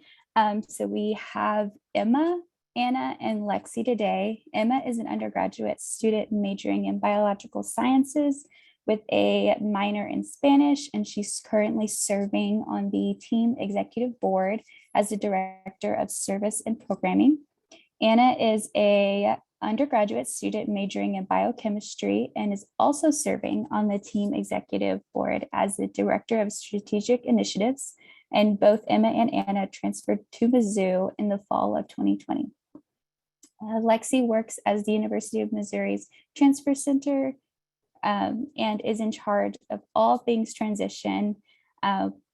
So we have Emma, Anna, and Lexi today. Emma is an undergraduate student majoring in biological sciences with a minor in Spanish, and she's currently serving on the team executive board as the director of service and programming. Anna is a undergraduate student majoring in biochemistry and is also serving on the team executive board as the director of strategic initiatives. And both Emma and Anna transferred to Mizzou in the fall of 2020. Lexi works as the University of Missouri's Transfer Center and is in charge of all things transition,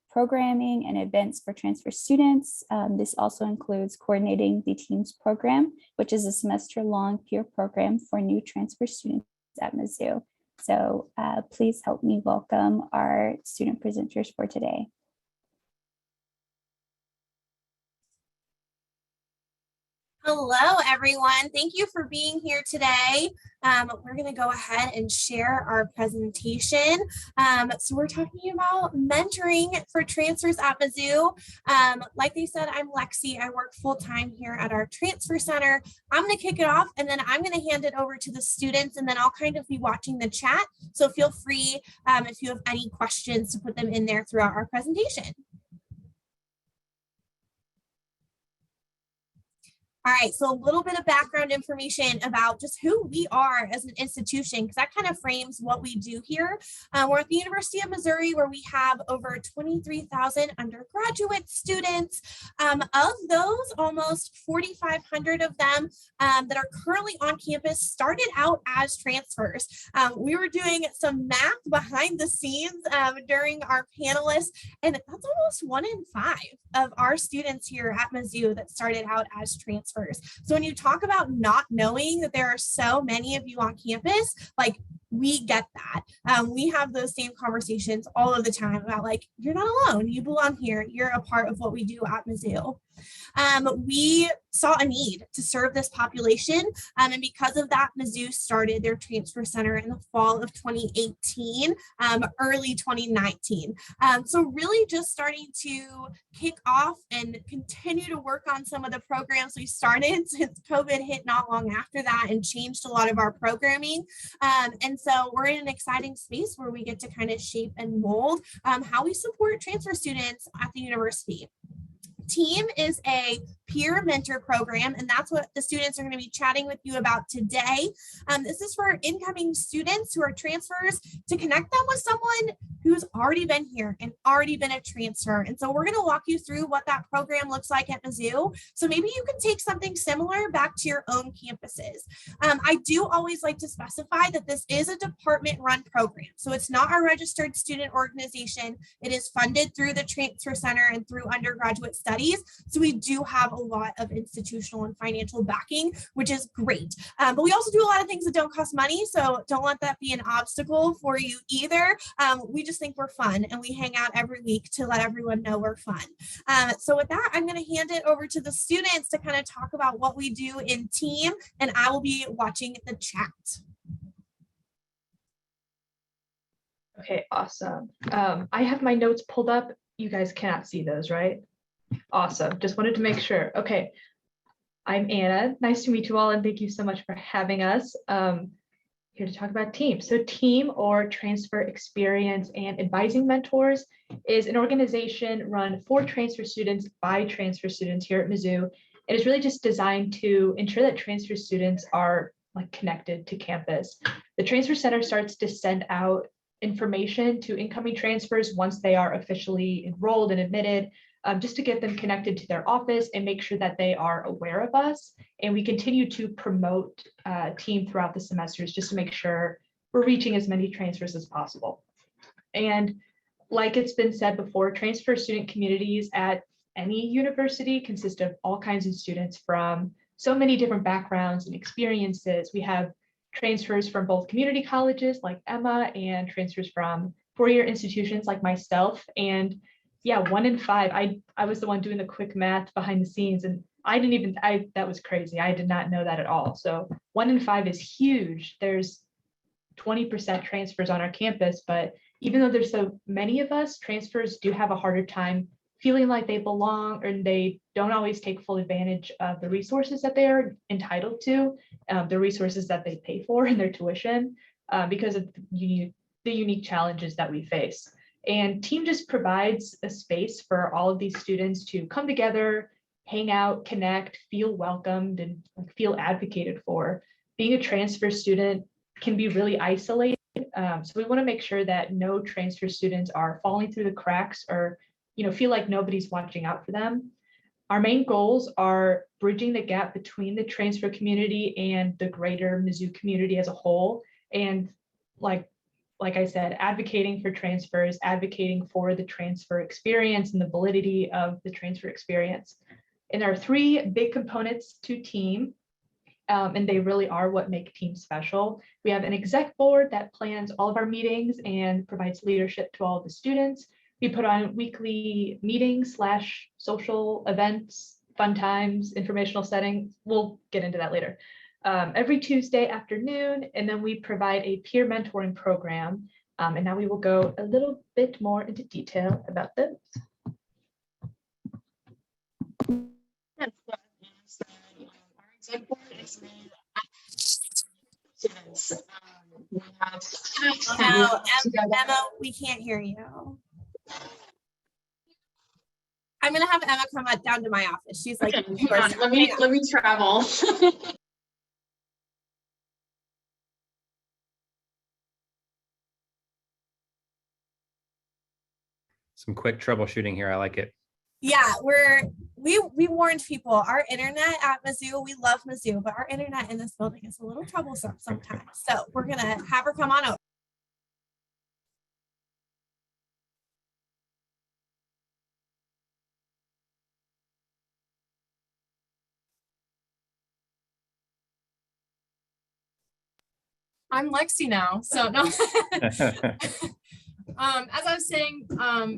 programming and events for transfer students. This also includes coordinating the TEAMS program, which is a semester-long peer program for new transfer students at Mizzou. So please help me welcome our student presenters for today. Hello, everyone. Thank you for being here today. We're going to go ahead and share our presentation. So we're talking about mentoring for transfers at Mizzou. Like they said, I'm Lexi. I work full-time here at our transfer center. I'm going to kick it off, and then I'm going to hand it over to the students, and then I'll kind of be watching the chat. So feel free, if you have any questions, to put them in there throughout our presentation. All right, so a little bit of background information about just who we are as an institution, because that kind of frames what we do here. We're at the University of Missouri, where we have over 23,000 undergraduate students. Of those, almost 4,500 of them that are currently on campus started out as transfers. We were doing some math behind the scenes during our panelists, and that's almost 1 in 5 of our students here at Mizzou that started out as transfers. So when you talk about not knowing that there are so many of you on campus, like, we get that. We have those same conversations all of the time about, like, you're not alone, you belong here, you're a part of what we do at Mizzou. We saw a need to serve this population, and because of that, Mizzou started their transfer center in the fall of 2018, early 2019. So really just starting to kick off and continue to work on some of the programs we started since COVID hit not long after that and changed a lot of our programming. And so we're in an exciting space where we get to kind of shape and mold how we support transfer students at the university. TEAM is a peer mentor program, and that's what the students are going to be chatting with you about today. This is for incoming students who are transfers to connect them with someone who's already been here and already been a transfer. And so we're going to walk you through what that program looks like at Mizzou. So maybe you can take something similar back to your own campuses. I do always like to specify that this is a department-run program. So it's not a registered student organization. It is funded through the Transfer Center and through undergraduate studies. So we do have a lot of institutional and financial backing, which is great. But we also do a lot of things that don't cost money. So don't let that be an obstacle for you either. We just think we're fun, and we hang out every week to let everyone know we're fun. So with that, I'm going to hand it over to the students to kind of talk about what we do in TEAM, and I will be watching the chat. Okay, awesome. I have my notes pulled up. You guys cannot see those, right? Awesome. Just wanted to make sure. Okay. I'm Anna. Nice to meet you all, and thank you so much for having us. Here to talk about TEAM. So TEAM, or Transfer Experience and Advising Mentors, is an organization run for transfer students by transfer students here at Mizzou. It is really just designed to ensure that transfer students are connected to campus. The Transfer Center starts to send out information to incoming transfers once they are officially enrolled and admitted, just to get them connected to their office and make sure that they are aware of us. And we continue to promote TEAM throughout the semesters just to make sure we're reaching as many transfers as possible. And like it's been said before, transfer student communities at any university consist of all kinds of students from so many different backgrounds and experiences. We have transfers from both community colleges like Emma and transfers from four-year institutions like myself. And yeah, 1 in 5. I was the one doing the quick math behind the scenes, and that was crazy. I did not know that at all. So 1 in 5 is huge. There's 20% transfers on our campus, but even though there's so many of us, transfers do have a harder time feeling like they belong, or they don't always take full advantage of the resources that they are entitled to, the resources that they pay for in their tuition, because of the unique challenges that we face. And TEAM just provides a space for all of these students to come together, hang out, connect, feel welcomed, and feel advocated for. Being a transfer student can be really isolated. So we want to make sure that no transfer students are falling through the cracks or feel like nobody's watching out for them. Our main goals are bridging the gap between the transfer community and the greater Mizzou community as a whole. And like I said, advocating for transfers, advocating for the transfer experience and the validity of the transfer experience. And there are three big components to team, and they really are what make team special. We have an exec board that plans all of our meetings and provides leadership to all of the students. We put on weekly meetings / social events, fun times, informational settings. We'll get into that later. Every Tuesday afternoon, and then we provide a peer mentoring program. And now we will go a little bit more into detail about this. Yes, so our exec board is made of students. We have Oh no, Emma, we can't hear you. I'm gonna have Emma come down to my office. She's like, okay, hang on, let me travel. Some quick troubleshooting here. I like it. yeah, we warned people. Our internet at Mizzou, we love Mizzou, but our internet in this building is a little troublesome sometimes. So we're gonna have her come on over. I'm Lexi now, so no. As I was saying,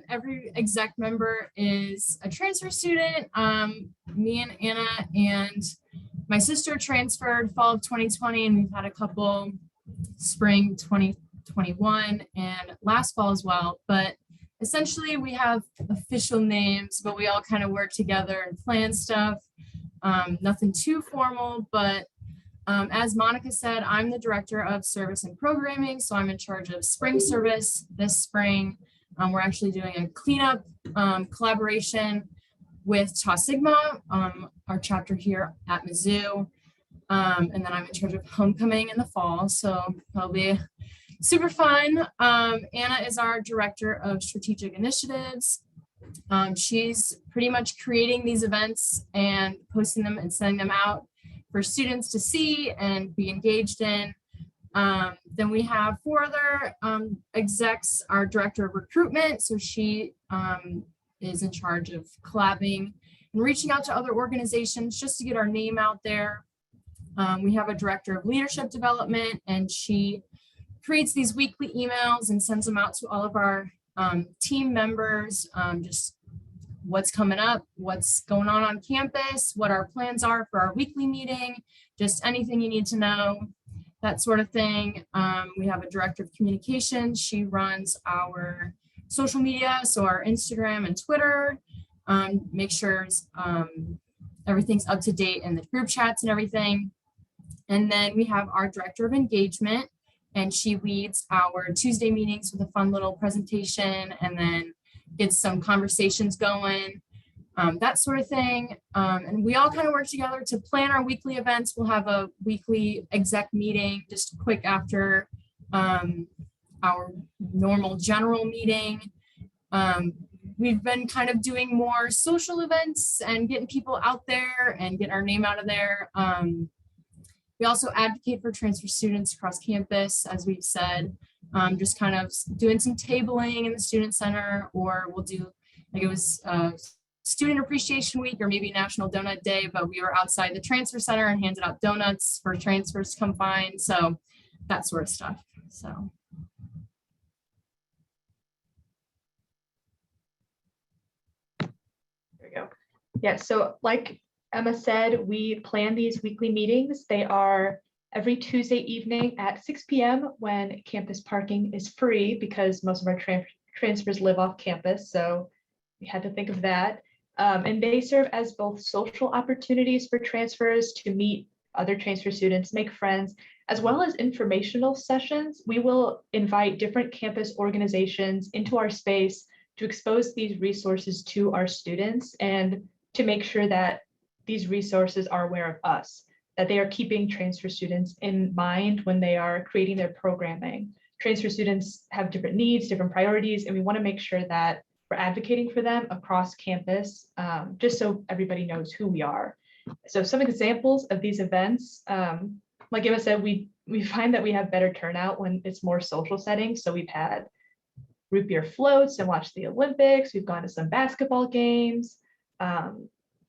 every exec member is a transfer student. Me and Anna and my sister transferred fall of 2020, and we've had a couple spring 2021 and last fall as well. But essentially, we have official names, but we all kind of work together and plan stuff. Nothing too formal, but as Monica said, I'm the director of service and programming, so I'm in charge of spring service this spring. We're actually doing a cleanup collaboration with Tau Sigma, our chapter here at Mizzou. And then I'm in charge of homecoming in the fall, so that'll be super fun. Anna is our director of strategic initiatives. She's pretty much creating these events and posting them and sending them out for students to see and be engaged in. Then we have 4 other execs, our director of recruitment. So she is in charge of collabing and reaching out to other organizations just to get our name out there. We have a director of leadership development, and she creates these weekly emails and sends them out to all of our team members, just what's coming up, what's going on campus, what our plans are for our weekly meeting, just anything you need to know, that sort of thing. We have a director of communications. She runs our social media, so our Instagram and Twitter, make sure everything's up to date in the group chats and everything. And then we have our director of engagement, and she leads our Tuesday meetings with a fun little presentation and then gets some conversations going, that sort of thing. And we all kind of work together to plan our weekly events. We'll have a weekly exec meeting just quick after our normal general meeting. We've been kind of doing more social events and getting people out there and getting our name out of there. We also advocate for transfer students across campus, as we've said. Just kind of doing some tabling in the student center, or we'll do, like, it was student appreciation week or maybe National Donut Day, but we were outside the transfer center and handed out donuts for transfers to come find. So that sort of stuff. So. There we go. Yeah, so like Emma said, we plan these weekly meetings. They are every Tuesday evening at 6 p.m. when campus parking is free, because most of our transfers live off campus. So we had to think of that. And they serve as both social opportunities for transfers to meet other transfer students, make friends, as well as informational sessions. We will invite different campus organizations into our space to expose these resources to our students and to make sure that these resources are aware of us, that they are keeping transfer students in mind when they are creating their programming. Transfer students have different needs, different priorities, and we want to make sure that we're advocating for them across campus, just so everybody knows who we are. So some examples of these events, like Emma said, we find that we have better turnout when it's more social settings. So we've had root beer floats and watched the Olympics. We've gone to some basketball games,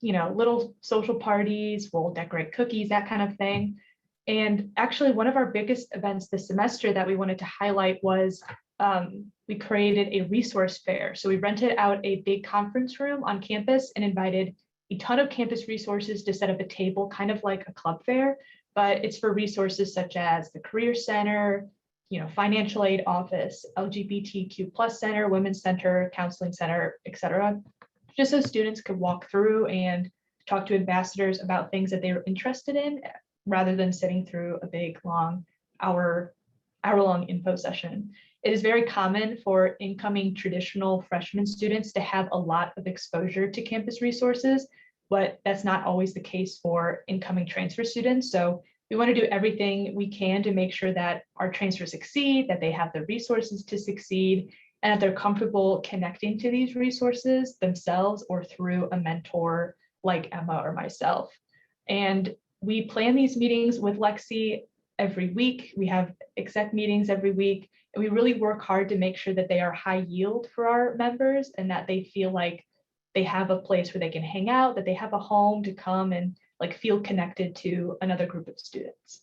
little social parties. We'll decorate cookies, that kind of thing. And actually, one of our biggest events this semester that we wanted to highlight was we created a resource fair. So we rented out a big conference room on campus and invited a ton of campus resources to set up a table, kind of like a club fair, but it's for resources such as the Career Center, financial aid office, LGBTQ+ center, women's center, counseling center, etc. Just so students could walk through and talk to ambassadors about things that they were interested in, rather than sitting through a big, long, hour-long info session. It is very common for incoming traditional freshman students to have a lot of exposure to campus resources, but that's not always the case for incoming transfer students. So we want to do everything we can to make sure that our transfers succeed, that they have the resources to succeed, and that they're comfortable connecting to these resources themselves or through a mentor like Emma or myself. And we plan these meetings with Lexi every week. We have exec meetings every week, and we really work hard to make sure that they are high yield for our members and that they feel like they have a place where they can hang out, that they have a home to come and feel connected to another group of students.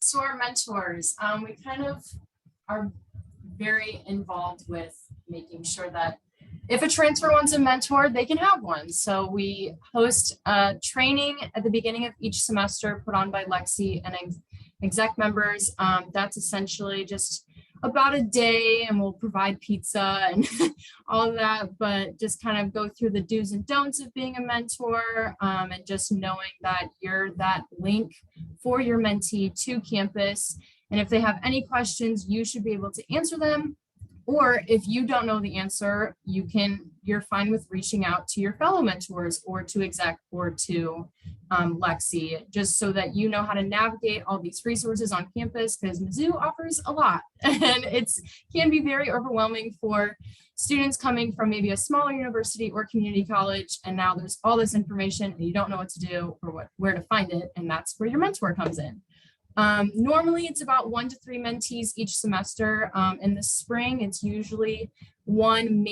So our mentors, we kind of are very involved with making sure that if a transfer wants a mentor, they can have one. So we host a training at the beginning of each semester put on by Lexi and exec members. That's essentially just about a day, and we'll provide pizza and all of that, but just kind of go through the do's and don'ts of being a mentor, and just knowing that you're that link for your mentee to campus. And if they have any questions, you should be able to answer them. Or if you don't know the answer, you're fine with reaching out to your fellow mentors or to exec or to Lexi, just so that you know how to navigate all these resources on campus, because Mizzou offers a lot and it can be very overwhelming for students coming from maybe a smaller university or community college. And now there's all this information and you don't know what to do or where to find it. And that's where your mentor comes in. Normally it's about 1 to 3 mentees each semester. In the spring, it's usually 1,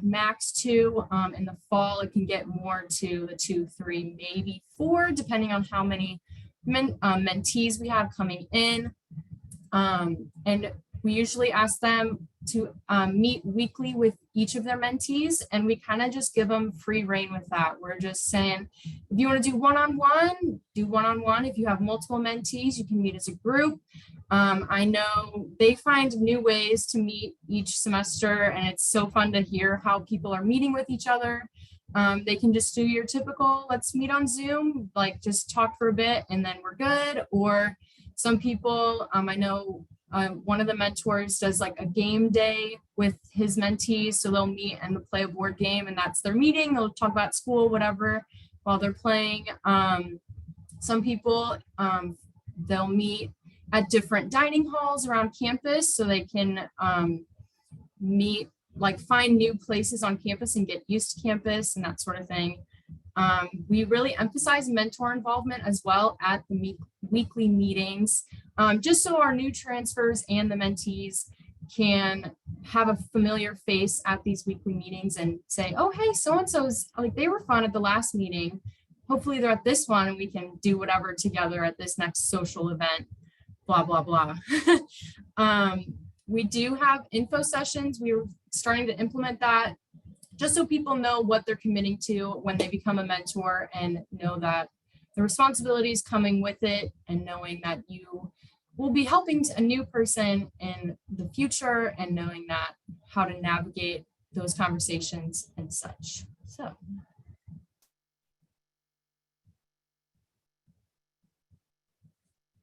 max 2. In the fall, it can get more to the 2, 3, maybe 4, depending on how many mentees we have coming in. And we usually ask them to meet weekly with each of their mentees, and we kind of just give them free reign with that. We're just saying, if you want to do one-on-one, do one-on-one. If you have multiple mentees, you can meet as a group. I know they find new ways to meet each semester, and it's so fun to hear how people are meeting with each other. They can just do your typical, let's meet on Zoom, just talk for a bit and then we're good. Or some people, I know one of the mentors does a game day with his mentees. So they'll meet and play a board game, and that's their meeting. They'll talk about school, whatever, while they're playing. Some people, they'll meet at different dining halls around campus so they can meet, find new places on campus and get used to campus and that sort of thing. We really emphasize mentor involvement as well at the weekly meetings, just so our new transfers and the mentees can have a familiar face at these weekly meetings and say, oh, hey, so-and-so's, they were fun at the last meeting. Hopefully they're at this one and we can do whatever together at this next social event, blah, blah, blah. We do have info sessions. We're starting to implement that just so people know what they're committing to when they become a mentor, and know that the responsibilities coming with it, and knowing that you will be helping a new person in the future, and knowing that how to navigate those conversations and such. So.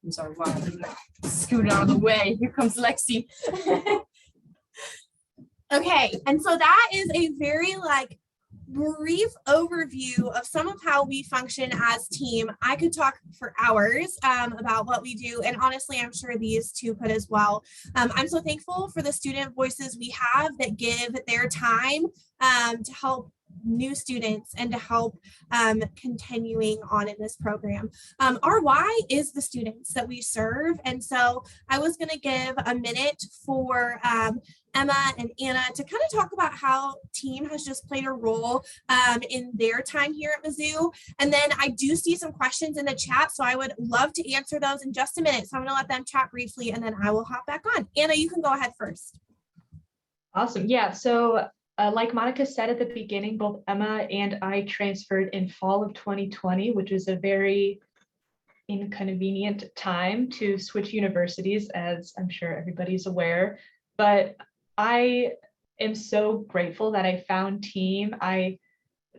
I'm sorry, wow, scoot out of the way. Here comes Lexi. Okay, and so that is a very brief overview of some of how we function as team. I could talk for hours about what we do, and honestly, I'm sure these two could as well. I'm so thankful for the student voices we have that give their time to help new students and to help continuing on in this program. Our why is the students that we serve. And so I was going to give a minute for Emma and Anna to kind of talk about how team has just played a role in their time here at Mizzou. And then I do see some questions in the chat, so I would love to answer those in just a minute. So I'm going to let them chat briefly and then I will hop back on. Anna, you can go ahead first. Awesome. Yeah. So like Monica said at the beginning, both Emma and I transferred in fall of 2020, which was a very inconvenient time to switch universities, as I'm sure everybody's aware. But I am so grateful that I found team. I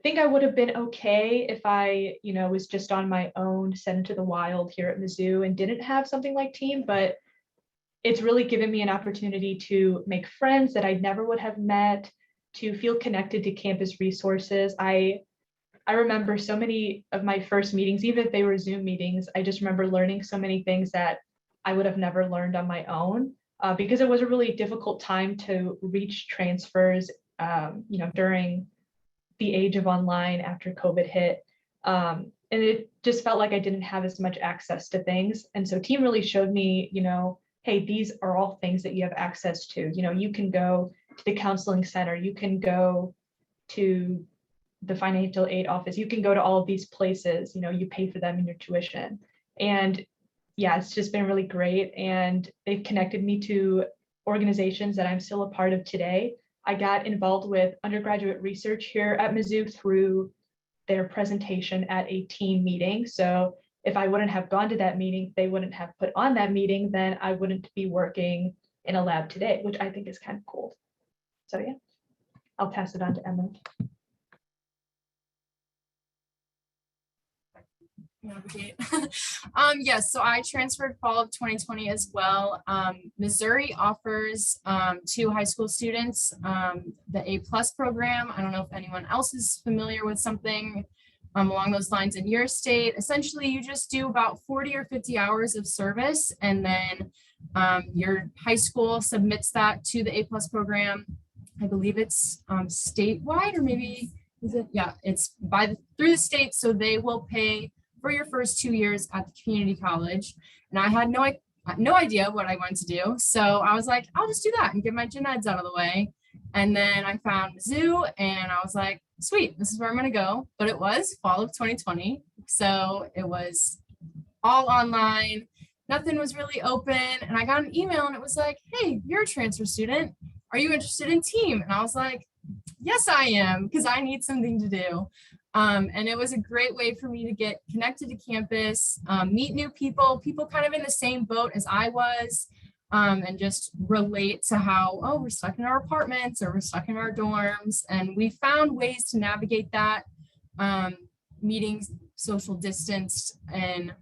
think I would have been okay if I, was just on my own, sent into the wild here at Mizzou and didn't have something like team, but it's really given me an opportunity to make friends that I never would have met, to feel connected to campus resources. I remember so many of my first meetings, even if they were Zoom meetings, I just remember learning so many things that I would have never learned on my own because it was a really difficult time to reach transfers, during the age of online after COVID hit. And it just felt like I didn't have as much access to things. And so team really showed me, hey, these are all things that you have access to. You can go to the counseling center, you can go to the financial aid office, you can go to all of these places, you pay for them in your tuition. And yeah, it's just been really great. And they've connected me to organizations that I'm still a part of today. I got involved with undergraduate research here at Mizzou through their presentation at a team meeting. So if I wouldn't have gone to that meeting, they wouldn't have put on that meeting, then I wouldn't be working in a lab today, which I think is kind of cool. So yeah, I'll pass it on to Emma. Yes, so I transferred fall of 2020 as well. Missouri offers to high school students the A+ program. I don't know if anyone else is familiar with something along those lines in your state. Essentially, you just do about 40 or 50 hours of service, and then your high school submits that to the A+ program. I believe it's statewide, or maybe is it? Yeah, it's through the state, so they will pay for your first 2 years at the community college. And I had no idea what I wanted to do, so I was like, I'll just do that and get my gen eds out of the way. And then I found Mizzou, and I was like, sweet, this is where I'm going to go. But it was fall of 2020, so it was all online. Nothing was really open, and I got an email, and it was like, hey, you're a transfer student. Are you interested in team? And I was like, yes, I am, because I need something to do. And it was a great way for me to get connected to campus, meet new people kind of in the same boat as I was, and just relate to how, oh, we're stuck in our apartments or we're stuck in our dorms. And we found ways to navigate that, meeting social distance and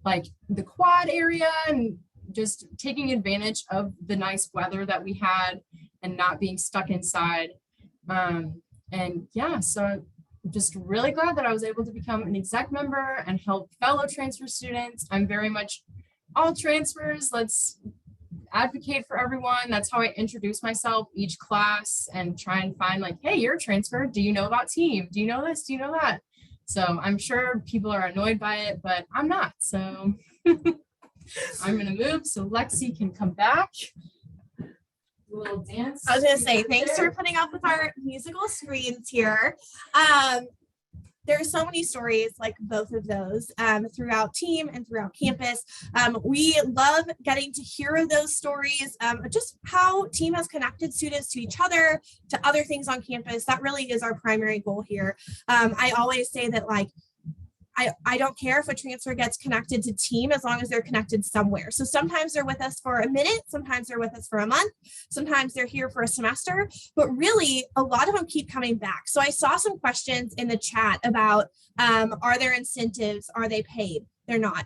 like the quad area, and just taking advantage of the nice weather that we had and not being stuck inside. And yeah, so I'm just really glad that I was able to become an exec member and help fellow transfer students. I'm very much all transfers. Let's advocate for everyone. That's how I introduce myself each class and try and find like, hey, you're a transfer. Do you know about team? Do you know this? Do you know that? So I'm sure people are annoyed by it, but I'm not. So I'm going to move so Lexi can come back. A little dance. I was going to say, thanks for putting up with our musical screens here. There's so many stories like both of those throughout team and throughout campus. We love getting to hear those stories, just how team has connected students to each other, to other things on campus. That really is our primary goal here. I always say that, like, I don't care if a transfer gets connected to team as long as they're connected somewhere. So sometimes they're with us for a minute, sometimes they're with us for a month, sometimes they're here for a semester, but really a lot of them keep coming back. So I saw some questions in the chat about, are there incentives? Are they paid? They're not.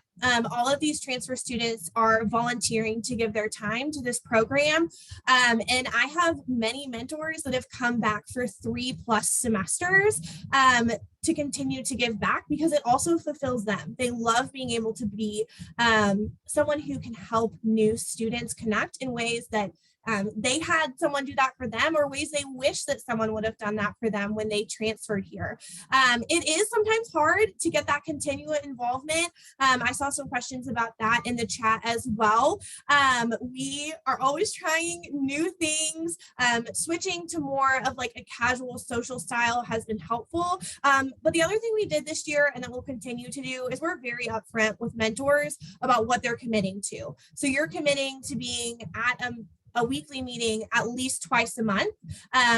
All of these transfer students are volunteering to give their time to this program. And I have many mentors that have come back for 3+ semesters to continue to give back because it also fulfills them. They love being able to be someone who can help new students connect in ways that they had someone do that for them, or ways they wish that someone would have done that for them when they transferred here. It is sometimes hard to get that continual involvement. I saw some questions about that in the chat as well. We are always trying new things. Switching to more of like a casual social style has been helpful. But the other thing we did this year, and that we'll continue to do, is we're very upfront with mentors about what they're committing to. So you're committing to being at a weekly meeting at least twice a month.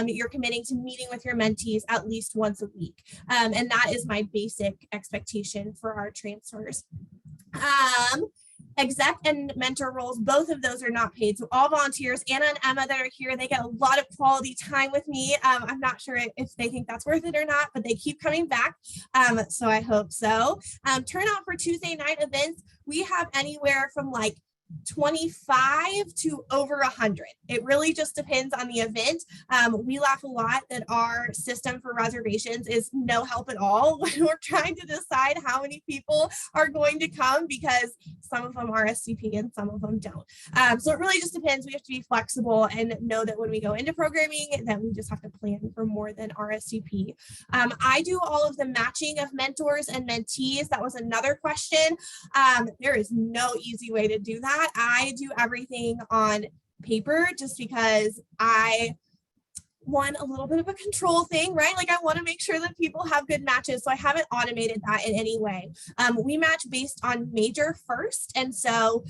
You're committing to meeting with your mentees at least once a week. And that is my basic expectation for our transfers. Exec and mentor roles, both of those are not paid. So all volunteers, Anna and Emma that are here, they get a lot of quality time with me. I'm not sure if they think that's worth it or not, but they keep coming back. So I hope so. Turnout for Tuesday night events, we have anywhere from like 25 to over 100. It really just depends on the event. We laugh a lot that our system for reservations is no help at all when we're trying to decide how many people are going to come, because some of them are SCP and some of them don't. So it really just depends. We have to be flexible and know that when we go into programming, that we just have to plan for more than RSVP. I do all of the matching of mentors and mentees. That was another question. There is no easy way to do that. I do everything on paper just because I want a little bit of a control thing, right? Like I want to make sure that people have good matches. So I haven't automated that in any way. We match based on major first. And so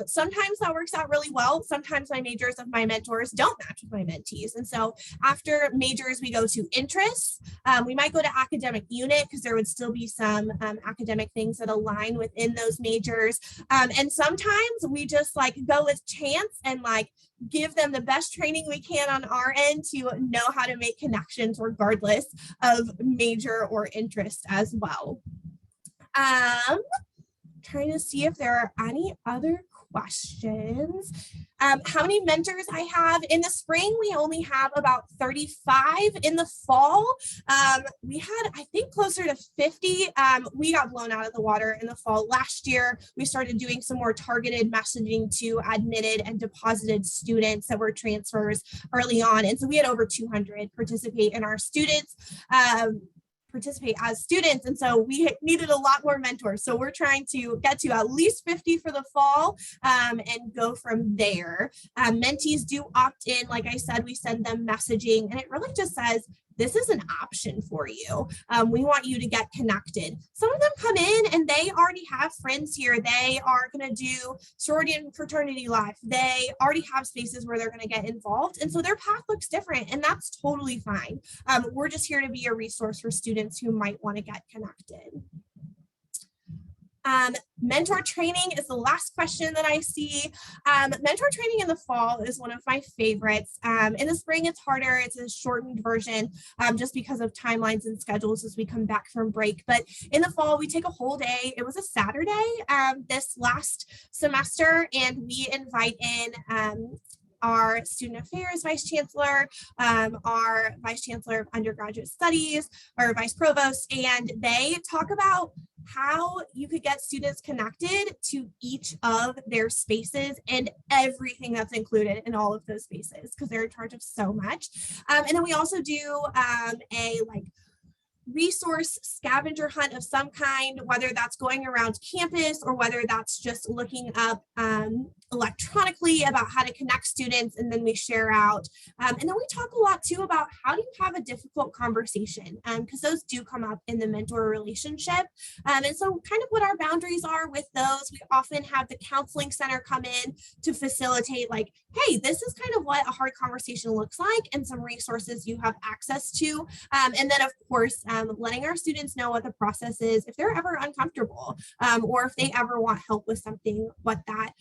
sometimes that works out really well. Sometimes my majors of my mentors don't match with my mentees. And so after majors, we go to interests. We might go to academic unit because there would still be some academic things that align within those majors. And sometimes we just like go with chance and like give them the best training we can on our end to know how to make connections regardless of major or interest as well. Trying to see if there are any other questions. How many mentors I have in the spring? We only have about 35. In the fall, we had, I think, closer to 50. We got blown out of the water in the fall last year. We started doing some more targeted messaging to admitted and deposited students that were transfers early on. And so we had over 200 participate in our students. Participate as students, and so we needed a lot more mentors. So we're trying to get to at least 50 for the fall and go from there. Mentees do opt in. Like I said, we send them messaging, and it really just says, this is an option for you. We want you to get connected. Some of them come in and they already have friends here. They are going to do sorority and fraternity life. They already have spaces where they're going to get involved. And so their path looks different, and that's totally fine. We're just here to be a resource for students who might want to get connected. Mentor training is the last question that I see. Mentor training in the fall is one of my favorites. In the spring, it's harder. It's a shortened version just because of timelines and schedules as we come back from break. But in the fall, we take a whole day. It was a Saturday this last semester, and we invite in our student affairs vice chancellor, our vice chancellor of undergraduate studies, our vice provost, and they talk about how you could get students connected to each of their spaces and everything that's included in all of those spaces, because they're in charge of so much. And then we also do a like resource scavenger hunt of some kind, whether that's going around campus or whether that's just looking up electronically about how to connect students, and then we share out. And then we talk a lot too about how do you have a difficult conversation, because those do come up in the mentor relationship. And so kind of what our boundaries are with those. We often have the counseling center come in to facilitate like, hey, this is kind of what a hard conversation looks like and some resources you have access to. And then of course, letting our students know what the process is if they're ever uncomfortable, or if they ever want help with something, what that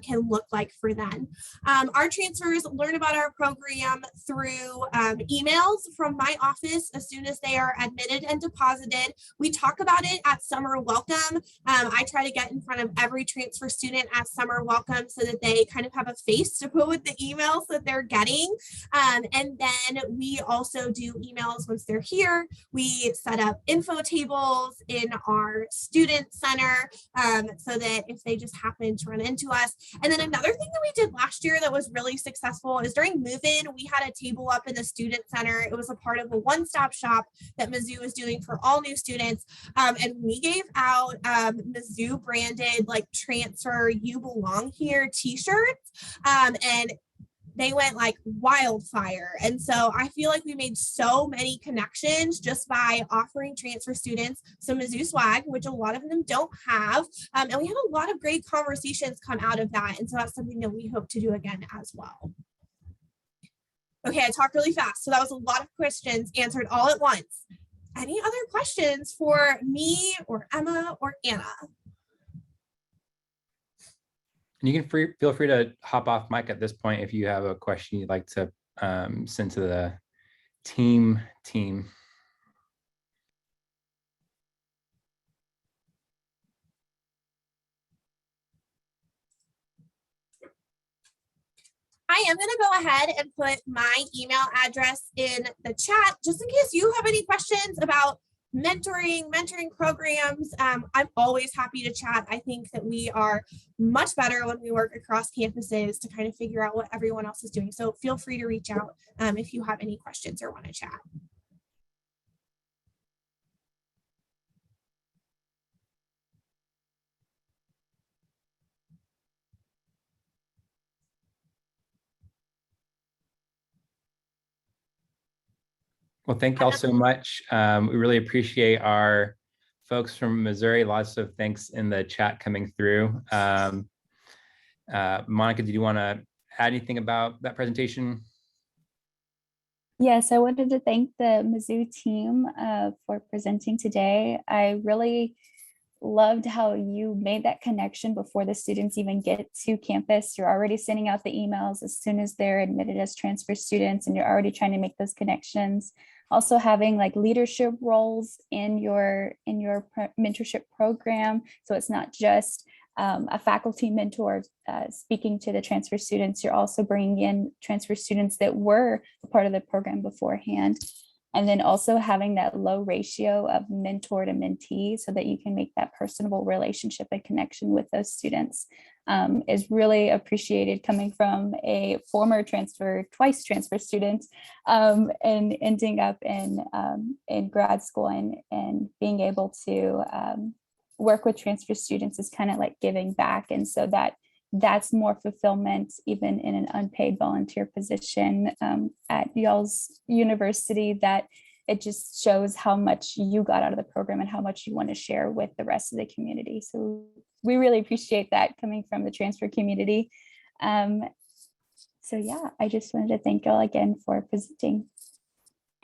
can look like for them. Our transfers learn about our program through emails from my office as soon as they are admitted and deposited. We talk about it at summer welcome. I try to get in front of every transfer student at summer welcome so that they kind of have a face to put with the emails that they're getting. And then we also do emails once they're here. We set up info tables in our student center so that if they just happen to run into us. And then another thing that we did last year that was really successful is during move-in, we had a table up in the student center. It was a part of a one-stop shop that Mizzou was doing for all new students. And we gave out Mizzou branded like transfer you belong here t-shirts. And they went like wildfire. And so I feel like we made so many connections just by offering transfer students some Mizzou swag, which a lot of them don't have. And we had a lot of great conversations come out of that. And so that's something that we hope to do again as well. Okay, I talked really fast. So that was a lot of questions answered all at once. Any other questions for me or Emma or Anna? And you can feel free to hop off mic at this point if you have a question you'd like to send to the team. I am going to go ahead and put my email address in the chat just in case you have any questions about mentoring programs. I'm always happy to chat. I think that we are much better when we work across campuses to kind of figure out what everyone else is doing. So feel free to reach out if you have any questions or want to chat. Well, thank y'all so much. We really appreciate our folks from Missouri. Lots of thanks in the chat coming through. Monica, did you want to add anything about that presentation? Yes, I wanted to thank the Mizzou team for presenting today. I really loved how you made that connection before the students even get to campus. You're already sending out the emails as soon as they're admitted as transfer students, and you're already trying to make those connections. Also having like leadership roles in your mentorship program. So it's not just a faculty mentor speaking to the transfer students. You're also bringing in transfer students that were a part of the program beforehand. And then also having that low ratio of mentor to mentee so that you can make that personable relationship and connection with those students is really appreciated, coming from a former twice transfer student and ending up in grad school and being able to work with transfer students is kind of like giving back. And so that's more fulfillment even in an unpaid volunteer position at y'all's university, that it just shows how much you got out of the program and how much you want to share with the rest of the community. So we really appreciate that coming from the transfer community. So yeah, I just wanted to thank y'all again for presenting.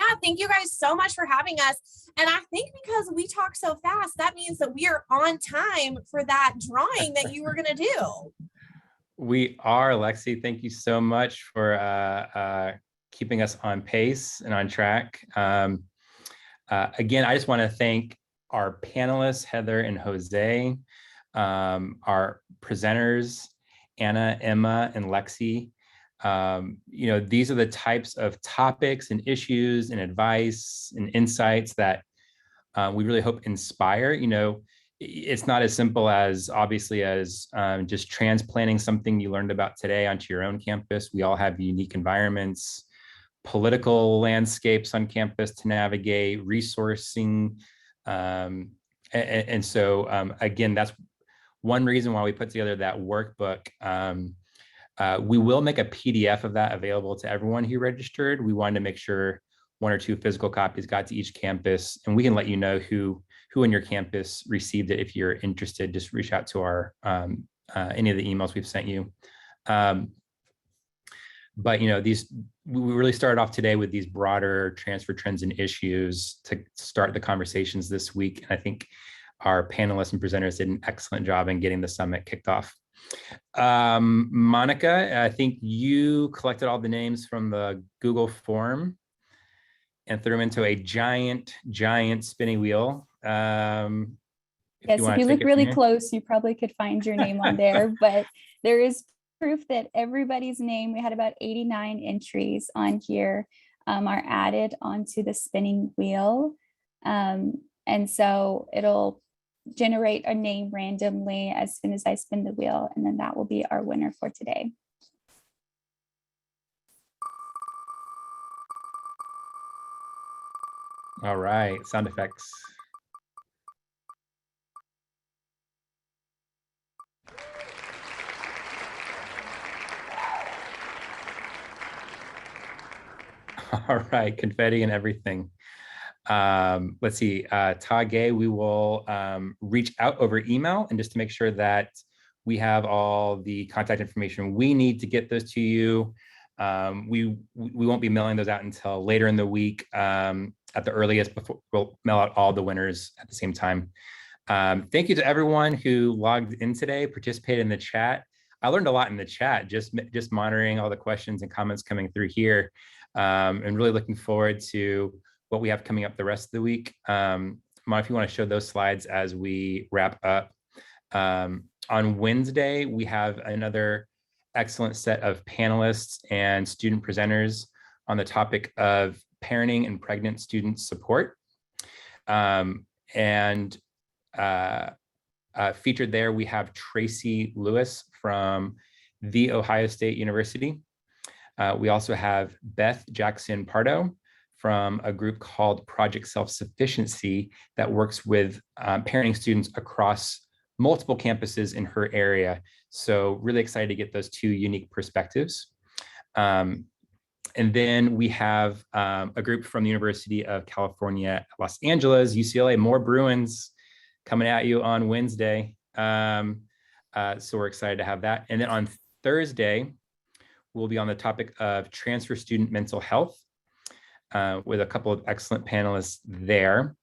Yeah, thank you guys so much for having us. And I think because we talk so fast, that means that we are on time for that drawing that you were going to do. We are, Lexi. Thank you so much for keeping us on pace and on track. Again, I just want to thank our panelists, Heather and Jose, our presenters, Anna, Emma, and Lexi. These are the types of topics and issues and advice and insights that we really hope inspire. It's not as simple as obviously as just transplanting something you learned about today onto your own campus. We all have unique environments, political landscapes on campus to navigate, resourcing. And so again, that's one reason why we put together that workbook. We will make a PDF of that available to everyone who registered. We wanted to make sure 1 or 2 physical copies got to each campus, and we can let you know who on your campus received it. If you're interested, just reach out to our any of the emails we've sent you. But these we really started off today with these broader transfer trends and issues to start the conversations this week. And I think our panelists and presenters did an excellent job in getting the summit kicked off. Monica, I think you collected all the names from the Google form and threw them into a giant spinning wheel. Yes, if you look really close, you probably could find your name on there, but there is proof that everybody's name, we had about 89 entries on here, are added onto the spinning wheel. And so it'll generate a name randomly as soon as I spin the wheel, and then that will be our winner for today. All right, sound effects. All right, confetti and everything. Let's see, Tage, we will reach out over email and just to make sure that we have all the contact information we need to get those to you. We won't be mailing those out until later in the week at the earliest. Before we'll mail out all the winners at the same time. Thank you to everyone who logged in today, participated in the chat. I learned a lot in the chat, just monitoring all the questions and comments coming through here, and really looking forward to what we have coming up the rest of the week. Mon, if you want to show those slides as we wrap up. On Wednesday, we have another excellent set of panelists and student presenters on the topic of parenting and pregnant student support. Featured there, we have Tracy Lewis from The Ohio State University. We also have Beth Jackson Pardo from a group called Project Self-Sufficiency that works with parenting students across multiple campuses in her area. So really excited to get those two unique perspectives. And then we have a group from the University of California, Los Angeles, UCLA, more Bruins coming at you on Wednesday. So we're excited to have that. And then on Thursday, we'll be on the topic of transfer student mental health with a couple of excellent panelists there.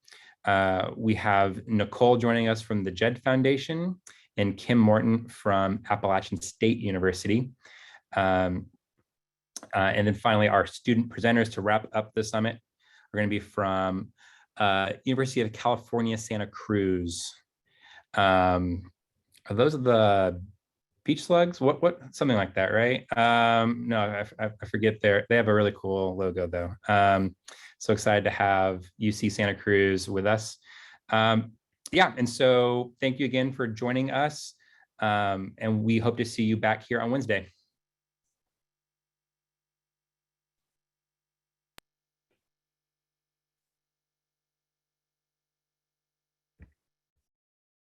We have Nicole joining us from the Jed Foundation and Kim Morton from Appalachian State University. And then finally, our student presenters to wrap up the summit are going to be from University of California, Santa Cruz. Are those the beach slugs? What something like that, right? No, I forget they have a really cool logo though. So excited to have UC Santa Cruz with us. Yeah, and so thank you again for joining us. And we hope to see you back here on Wednesday.